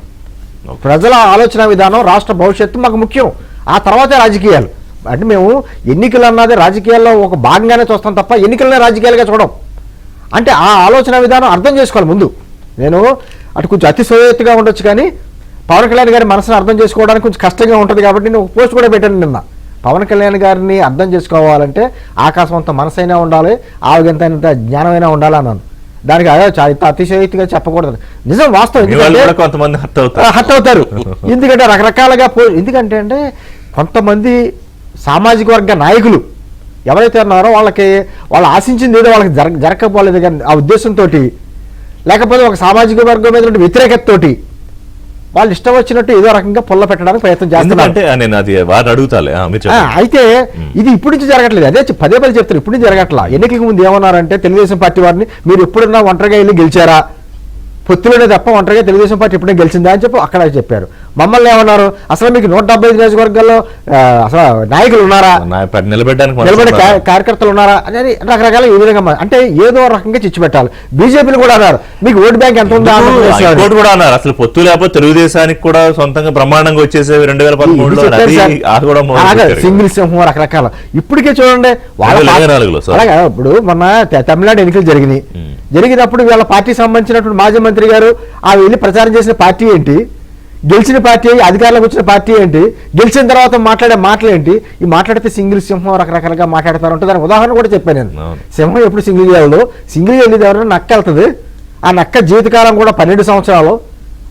ప్రజల ఆలోచన విధానం, రాష్ట్ర భవిష్యత్తు మాకు ముఖ్యం, ఆ తర్వాతే రాజకీయాలు. అంటే మేము ఎన్నికలు అన్నది రాజకీయాల్లో ఒక భాగంగానే చూస్తాం తప్ప ఎన్నికలనే రాజకీయాలుగా చూడం. అంటే ఆ ఆలోచన విధానం అర్థం చేసుకోవాలి ముందు. నేను అటు కొంచెం అతిశయోక్తిగా ఉండొచ్చు కానీ పవన్ కళ్యాణ్ గారి మనసును అర్థం చేసుకోవడానికి కొంచెం కష్టంగా ఉంటుంది కాబట్టి నేను ఒక పోస్ట్ కూడా పెట్టాను నిన్న. పవన్ కళ్యాణ్ గారిని అర్థం చేసుకోవాలంటే ఆకాశం అంత మనసైనా ఉండాలి, ఆవగింత జ్ఞానమైనా ఉండాలి అన్నాను. దానికి అతిశయోక్తిగా చెప్పకూడదు, నిజం వాస్తవం. కొంతమంది హర్ట్ అవుతారు ఎందుకంటే రకరకాలుగా ఎందుకంటే అంటే కొంతమంది సామాజిక వర్గ నాయకులు ఎవరైతే ఉన్నారో వాళ్ళు ఆశించింది ఏదో వాళ్ళకి జరగకపోలేదు కానీ ఆ ఉద్దేశంతో, లేకపోతే ఒక సామాజిక వర్గం మీద వ్యతిరేకతతోటి వాళ్ళు ఇష్టం వచ్చినట్టు ఏదో రకంగా పొల్ల పెట్టడానికి ప్రయత్నం చేస్తున్నారు. అయితే ఇది ఇప్పుడు నుంచి జరగట్లేదు, అదే పదే చెప్తారు, ఇప్పుడు నుంచి జరగట్లా. ఎన్నికలకు ముందు ఏమన్నారంటే తెలుగుదేశం పార్టీ వారిని మీరు ఎప్పుడన్నా ఒంటరిగా వెళ్ళి గెలిచారా, పొత్తులోనే తప్ప ఒంటరిగా తెలుగుదేశం పార్టీ ఎప్పుడే గెలిచిందా అని చెప్పి అక్కడ చెప్పారు. మమ్మల్ని ఏమన్నారు, అసలు మీకు 175 నియోజకవర్గాల్లో అసలు నాయకులు ఉన్నారా, నిలబడే కార్యకర్తలు ఉన్నారా అనేది రకరకాల ఈ విధంగా అంటే ఏదో రకంగా చిచ్చు పెట్టాలి. బీజేపీలు కూడా అన్నారు మీకు ఓటు బ్యాంక్ ఎంత ఉందా కూడా అన్నారు. అసలు పొత్తు లేకపోతే తెలుగుదేశానికి కూడా సొంతంగా బ్రహ్మాండంగా వచ్చేసేవి 2013 సింగిల్ సింహం రకరకాల. ఇప్పటికే చూడండి అలాగా. ఇప్పుడు మొన్న తమిళనాడు ఎన్నికలు జరిగినప్పుడు వీళ్ళ పార్టీకి సంబంధించినటువంటి మాజీ మంత్రి గారు వెళ్ళి ప్రచారం చేసిన పార్టీ ఏంటి, గెలిచిన పార్టీ అధికారంలోకి వచ్చిన పార్టీ ఏంటి, గెలిచిన తర్వాత మాట్లాడే మాటలు ఏంటి, ఈ మాట్లాడితే సింగిల్ సింహం రకరకాలుగా మాట్లాడతారు అంటే దానికి ఉదాహరణ కూడా చెప్పాను నేను. సింహం ఎప్పుడు సింగిల్ చేయదు, సింగిల్ వెళ్ళేది ఎవరైనా నక్క వెళ్తుంది. ఆ నక్క జీవితకాలం కూడా 12 సంవత్సరాలు.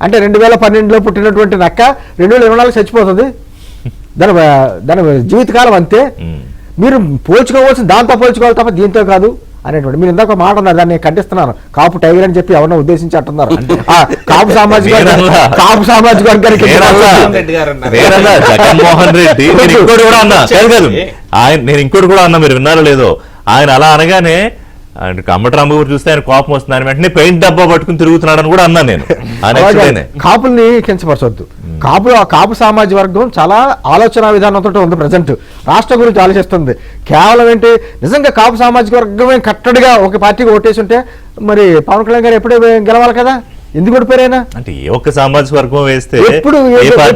అంటే 2012లో పుట్టినటువంటి నక్క 2024 చచ్చిపోతుంది. దాని జీవితకాలం అంతే. మీరు పోల్చుకోవాల్సిన దాంతో పోల్చుకోవాలి తప్ప దీంతో కాదు అనేటువంటి. మీరు ఇందాక మాట అన్నారు, దాన్ని నేను ఖండిస్తున్నాను. కాపు టైగర్ అని చెప్పి ఎవరన్నా ఉద్దేశించి అంటున్నారు. కాపు సామాజిక వర్గానికి జగన్మోహన్ రెడ్డి నేను ఇంకోటి కూడా అన్నా, మీరు విన్నారో లేదో, ఆయన అలా అనగానే కమ్మటరాంబ చూస్తే ఆయన కోపం వస్తుంది, ఆయన వెంటనే పెయింట్ డబ్బా పట్టుకుని తిరుగుతున్నాడని కూడా అన్నా నేను. కాపుల్ని కించపరచొద్దు. కాపు సామాజిక వర్గం చాలా ఆలోచన విధానంతో ఉంది. ప్రజెంట్ రాష్ట్రం గురించి ఆలోచిస్తుంది. కేవలం ఏంటి, నిజంగా కాపు సామాజిక వర్గమే కట్టడిగా ఒక పార్టీకి ఓటేసి ఉంటే మరి పవన్ కళ్యాణ్ గారు ఎప్పుడే గెలవాలి కదా, ఎందుకు ఓడిపోయారైనా? అంటే ఏ ఒక్క సామాజిక వర్గం వేస్తే ఎప్పుడు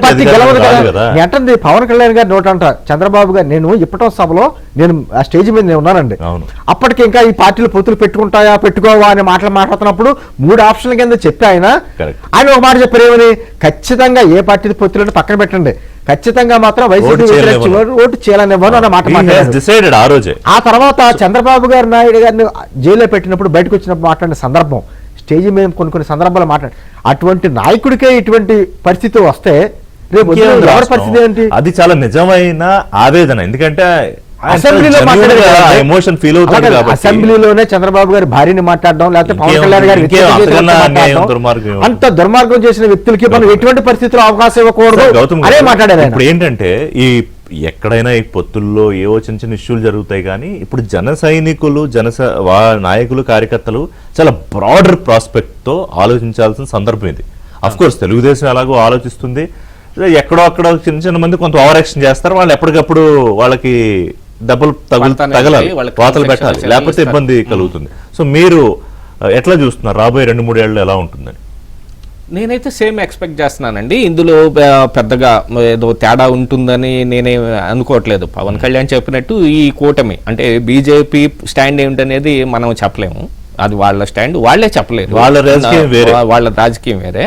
పార్టీ గెలవదు కదా. ఎట్టండి పవన్ కళ్యాణ్ గారి నోటంట చంద్రబాబు గారు, నేను ఇప్పటో సభలో నేను ఆ స్టేజ్ మీద నేను ఉన్నానండి. అప్పటికి ఇంకా ఈ పార్టీలు పొత్తులు పెట్టుకుంటాయా పెట్టుకోవా అనే మాటలు మాట్లాడుతున్నప్పుడు 3 ఆప్షన్ల కింద చెప్పి ఆయన ఒక మాట చెప్పారు, ఏమని, ఖచ్చితంగా ఏ పార్టీ పొత్తులను పక్కన పెట్టండి, ఖచ్చితంగా మాత్రం వైసీపీ ఓటు చేయాలనివ్వను అన్న మాట మాట్లాడారు. ఆ తర్వాత చంద్రబాబు గారు నాయుడు గారిని జైల్లో పెట్టినప్పుడు బయటకు వచ్చినప్పుడు మాట్లాడిన సందర్భం, స్టేజ్ మీద కొన్ని సందర్భాలు మాట్లాడి, అటువంటి నాయకుడికే ఇటువంటి పరిస్థితి వస్తే రేపు ఎవరి పరిస్థితి ఏంటి? అది చాలా నిజమైన ఆవేదన. ఎందుకంటే అసెంబ్లీలో ఎమోషన్ ఫీల్ అవుతుంది. అసెంబ్లీలోనే చంద్రబాబు గారి భార్యని మాట్లాడడం, లేకపోతే పవన్ కళ్యాణ్ గారి అంత దుర్మార్గం చేసిన వ్యక్తులకి మనం ఎటువంటి పరిస్థితుల్లో అవకాశం ఇవ్వకూడదు అదే మాట్లాడారు. ఇప్పుడు ఏంటంటే ఈ ఎక్కడైనా ఈ పొత్తుల్లో ఏవో చిన్న ఇష్యూలు జరుగుతాయి కానీ ఇప్పుడు జన సైనికులు నాయకులు కార్యకర్తలు చాలా బ్రాడర్ ప్రాస్పెక్ట్ తో ఆలోచించాల్సిన సందర్భం ఇది. అఫ్ కోర్స్ తెలుగుదేశం ఎలాగో ఆలోచిస్తుంది, ఎక్కడో అక్కడ చిన్న మంది కొంత ఓవర్ యాక్షన్ చేస్తారు, వాళ్ళు ఎప్పటికప్పుడు వాళ్ళకి దెబ్బలు తగలాలి, వాతలు పెట్టాలి, లేకపోతే ఇబ్బంది కలుగుతుంది. సో మీరు ఎట్లా చూస్తున్నారు రాబోయే 2-3 ఏళ్ళు ఎలా ఉంటుందని? నేనైతే సేమ్ ఎక్స్పెక్ట్ చేస్తున్నానండి. ఇందులో పెద్దగా ఏదో తేడా ఉంటుందని నేనే అనుకోవట్లేదు. పవన్ కళ్యాణ్ చెప్పినట్టు ఈ కూటమి అంటే బీజేపీ స్టాండ్ ఏమిటనేది మనం చెప్పలేము. అది వాళ్ళ స్టాండ్, వాళ్ళే చెప్పలేరు. వాళ్ళ రాజకీయం వేరే. వాళ్ళ రాజకీయం వేరే.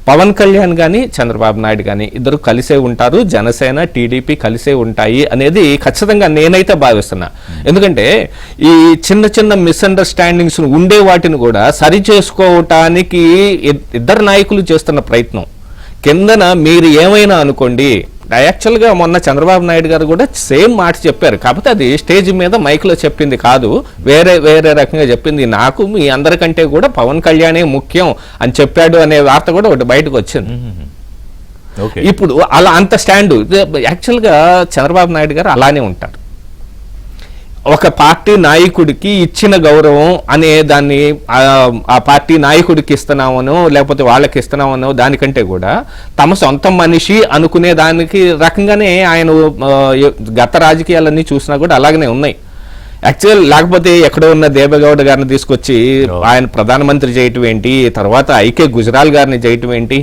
పవన్ కళ్యాణ్ కానీ చంద్రబాబు నాయుడు కానీ ఇద్దరు కలిసే ఉంటారు. జనసేన టీడీపీ కలిసే ఉంటాయి అనేది ఖచ్చితంగా నేనైతే భావిస్తున్నా. ఎందుకంటే ఈ చిన్న చిన్న మిస్అండర్స్టాండింగ్స్ ఉండే వాటిని కూడా సరి చేసుకోవటానికి ఇద్దరు నాయకులు చేస్తున్న ప్రయత్నం. కిందన మీరు ఏమైనా అనుకోండి, యాక్చువల్గా మొన్న చంద్రబాబు నాయుడు గారు కూడా సేమ్ మాట చెప్పారు. కాకపోతే అది స్టేజ్ మీద మైక్లో చెప్పింది కాదు, వేరే రకంగా చెప్పింది. నాకు మీ అందరికంటే కూడా పవన్ కళ్యాణే ముఖ్యం అని చెప్పాడు అనే వార్త కూడా ఒకటి బయటకు వచ్చింది. ఇప్పుడు అలా అంత స్టాండ్ యాక్చువల్గా చంద్రబాబు నాయుడు గారు అలానే ఉంటారు. ఒక పార్టీ నాయకుడికి ఇచ్చిన గౌరవం అనే దాన్ని ఆ పార్టీ నాయకుడికి ఇస్తున్నామనో లేకపోతే వాళ్ళకి ఇస్తున్నామనో దానికంటే కూడా తమ సొంత మనిషి అనుకునే దానికి రకంగానే ఆయన గత రాజకీయాలన్నీ చూసినా కూడా అలాగనే ఉన్నాయి. యాక్చువల్ లేకపోతే ఎక్కడో ఉన్న దేవేగౌడ గారిని తీసుకొచ్చి ఆయన ప్రధానమంత్రి చేయటం ఏంటి, తర్వాత ఐకే గుజరాల్ గారిని చేయటం ఏంటి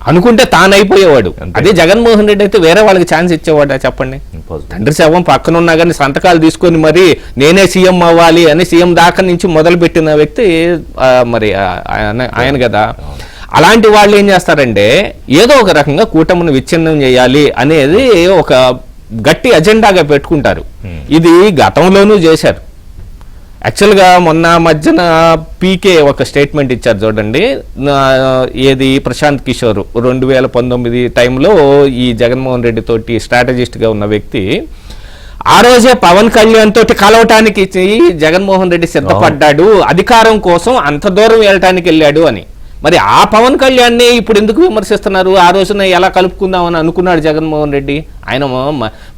అనుకుంటే తానైపోయేవాడు. అదే జగన్మోహన్ రెడ్డి అయితే వేరే వాళ్ళకి ఛాన్స్ ఇచ్చేవాడా చెప్పండి? తండ్రి శవం పక్కన ఉన్నా కానీ సంతకాలు తీసుకొని మరి నేనే సీఎం అవ్వాలి అని సీఎం దాకా నుంచి మొదలు పెట్టిన వ్యక్తి మరి ఆయన కదా. అలాంటి వాళ్ళు ఏం చేస్తారంటే ఏదో ఒక రకంగా కూటమిని విచ్ఛిన్నం చేయాలి అనేది ఒక గట్టి అజెండాగా పెట్టుకుంటారు. ఇది గతంలోనూ చేశారు. యాక్చువల్గా మొన్న మధ్యన పీకే ఒక స్టేట్మెంట్ ఇచ్చారు చూడండి, ఏది ప్రశాంత్ కిషోర్ 2019 టైంలో ఈ జగన్మోహన్ రెడ్డి తోటి స్ట్రాటజిస్ట్గా ఉన్న వ్యక్తి ఆ రోజే పవన్ కళ్యాణ్ తోటి కలవటానికి జగన్మోహన్ రెడ్డి సిద్ధపడ్డాడు, అధికారం కోసం అంత దూరం వెళ్ళటానికి వెళ్ళాడు అని. మరి ఆ పవన్ కళ్యాణ్ని ఇప్పుడు ఎందుకు విమర్శిస్తున్నారు? ఆ రోజున ఎలా కలుపుకుందామని అనుకున్నాడు జగన్మోహన్ రెడ్డి. ఆయన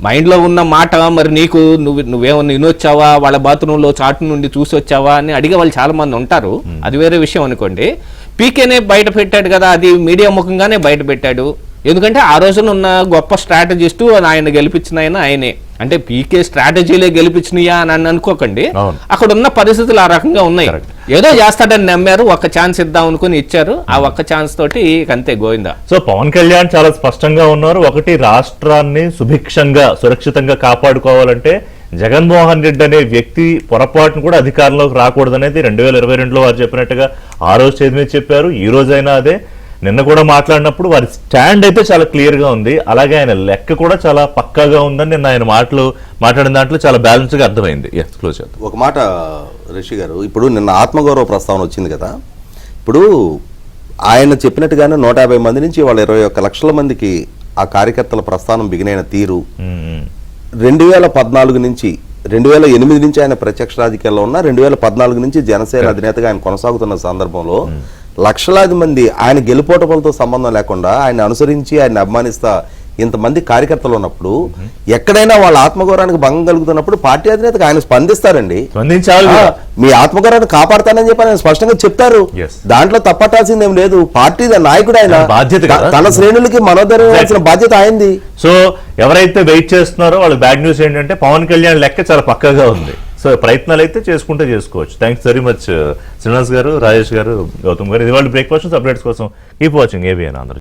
మైండ్లో ఉన్న మాట మరి నీకు నువ్వేమన్నా వినొచ్చావా, వాళ్ళ బాత్రూంలో చాటు నుండి చూసి వచ్చావా అని అడిగే వాళ్ళు చాలా మంది ఉంటారు. అది వేరే విషయం అనుకోండి. పీకేనే బయట పెట్టాడు కదా, అది మీడియా ముఖంగానే బయట పెట్టాడు. ఎందుకంటే ఆ రోజున ఉన్న గొప్ప స్ట్రాటజిస్టు ఆయన గెలిపించిన ఆయనే. అంటే పీకే స్ట్రాటజీలే గెలిపించినయా అని అనుకోకండి, అక్కడ ఉన్న పరిస్థితులు ఆ రకంగా ఉన్నాయి. ఏదో చేస్తాడని నమ్మారు, ఒక్క ఛాన్స్ ఇద్దాం అనుకుని ఇచ్చారు. ఆ ఒక్క ఛాన్స్ తోటి అంతే గోవిందా. సో పవన్ కళ్యాణ్ చాలా స్పష్టంగా ఉన్నారు. ఒకటి, రాష్ట్రాన్ని సుభిక్షంగా సురక్షితంగా కాపాడుకోవాలంటే జగన్మోహన్ రెడ్డి అనే వ్యక్తి పొరపాటును కూడా అధికారంలోకి రాకూడదనేది 2022లో వారు చెప్పినట్టుగా ఆ రోజు చేతి మీద చెప్పారు. ఈ రోజైనా అదే. నిన్న కూడా మాట్లాడినప్పుడు వారి స్టాండ్ అయితే చాలా క్లియర్గా ఉంది. అలాగే ఆయన లెక్క కూడా చాలా పక్కాగా ఉందని నిన్న ఆయన మాట్లాడిన దాంట్లో చాలా బ్యాలెన్స్గా అర్థమైంది. క్లోజ్ చేద్దాం. ఒక మాట రిషి గారు, ఇప్పుడు నిన్న ఆత్మగౌరవ ప్రస్తావన వచ్చింది కదా, ఇప్పుడు ఆయన చెప్పినట్టుగానే 150 మంది నుంచి వాళ్ళ 21 లక్షల మందికి ఆ కార్యకర్తల ప్రస్థానం బిగినైన తీరు 2014 నుంచి 2008 నుంచి ఆయన ప్రత్యక్ష రాజకీయాల్లో ఉన్న 2014 నుంచి జనసేన అధినేతగా ఆయన కొనసాగుతున్న సందర్భంలో లక్షలాది మంది ఆయన గెలుపోటములతో సంబంధం లేకుండా ఆయన అనుసరించి ఆయన అభిమానిస్తా ఇంతమంది కార్యకర్తలు ఉన్నప్పుడు ఎక్కడైనా వాళ్ళ ఆత్మగౌరవానికి భంగం కలుగుతున్నప్పుడు పార్టీ అధినేతగా ఆయన స్పందిస్తారండి. మీ ఆత్మగౌరవాన్ని కాపాడతానని చెప్పి ఆయన స్పష్టంగా చెప్తారు. దాంట్లో తప్పటాల్సింది ఏం లేదు. పార్టీ నాయకుడు ఆయన, తన శ్రేణులకి మనోధైర్యం ఇవ్వాల్సిన బాధ్యత ఆయనది. సో ఎవరైతే వెయిట్ చేస్తున్నారో వాళ్ళ బ్యాడ్ న్యూస్ ఏంటంటే పవన్ కళ్యాణ్ లెక్క చాలా పక్కగా ఉంది. సో ప్రయత్నాలు అయితే చేసుకుంటే చేసుకోవచ్చు. థ్యాంక్స్ వెరీ మచ్ శ్రీనివాస్ గారు, రాజేష్ గారు, గౌతమ్ గారు. ఇది వాళ్ళ బ్రేక్ఫాస్ట్ అప్డేట్స్ కోసం కీప్ వాచింగ్ ABN ఆంధ్ర.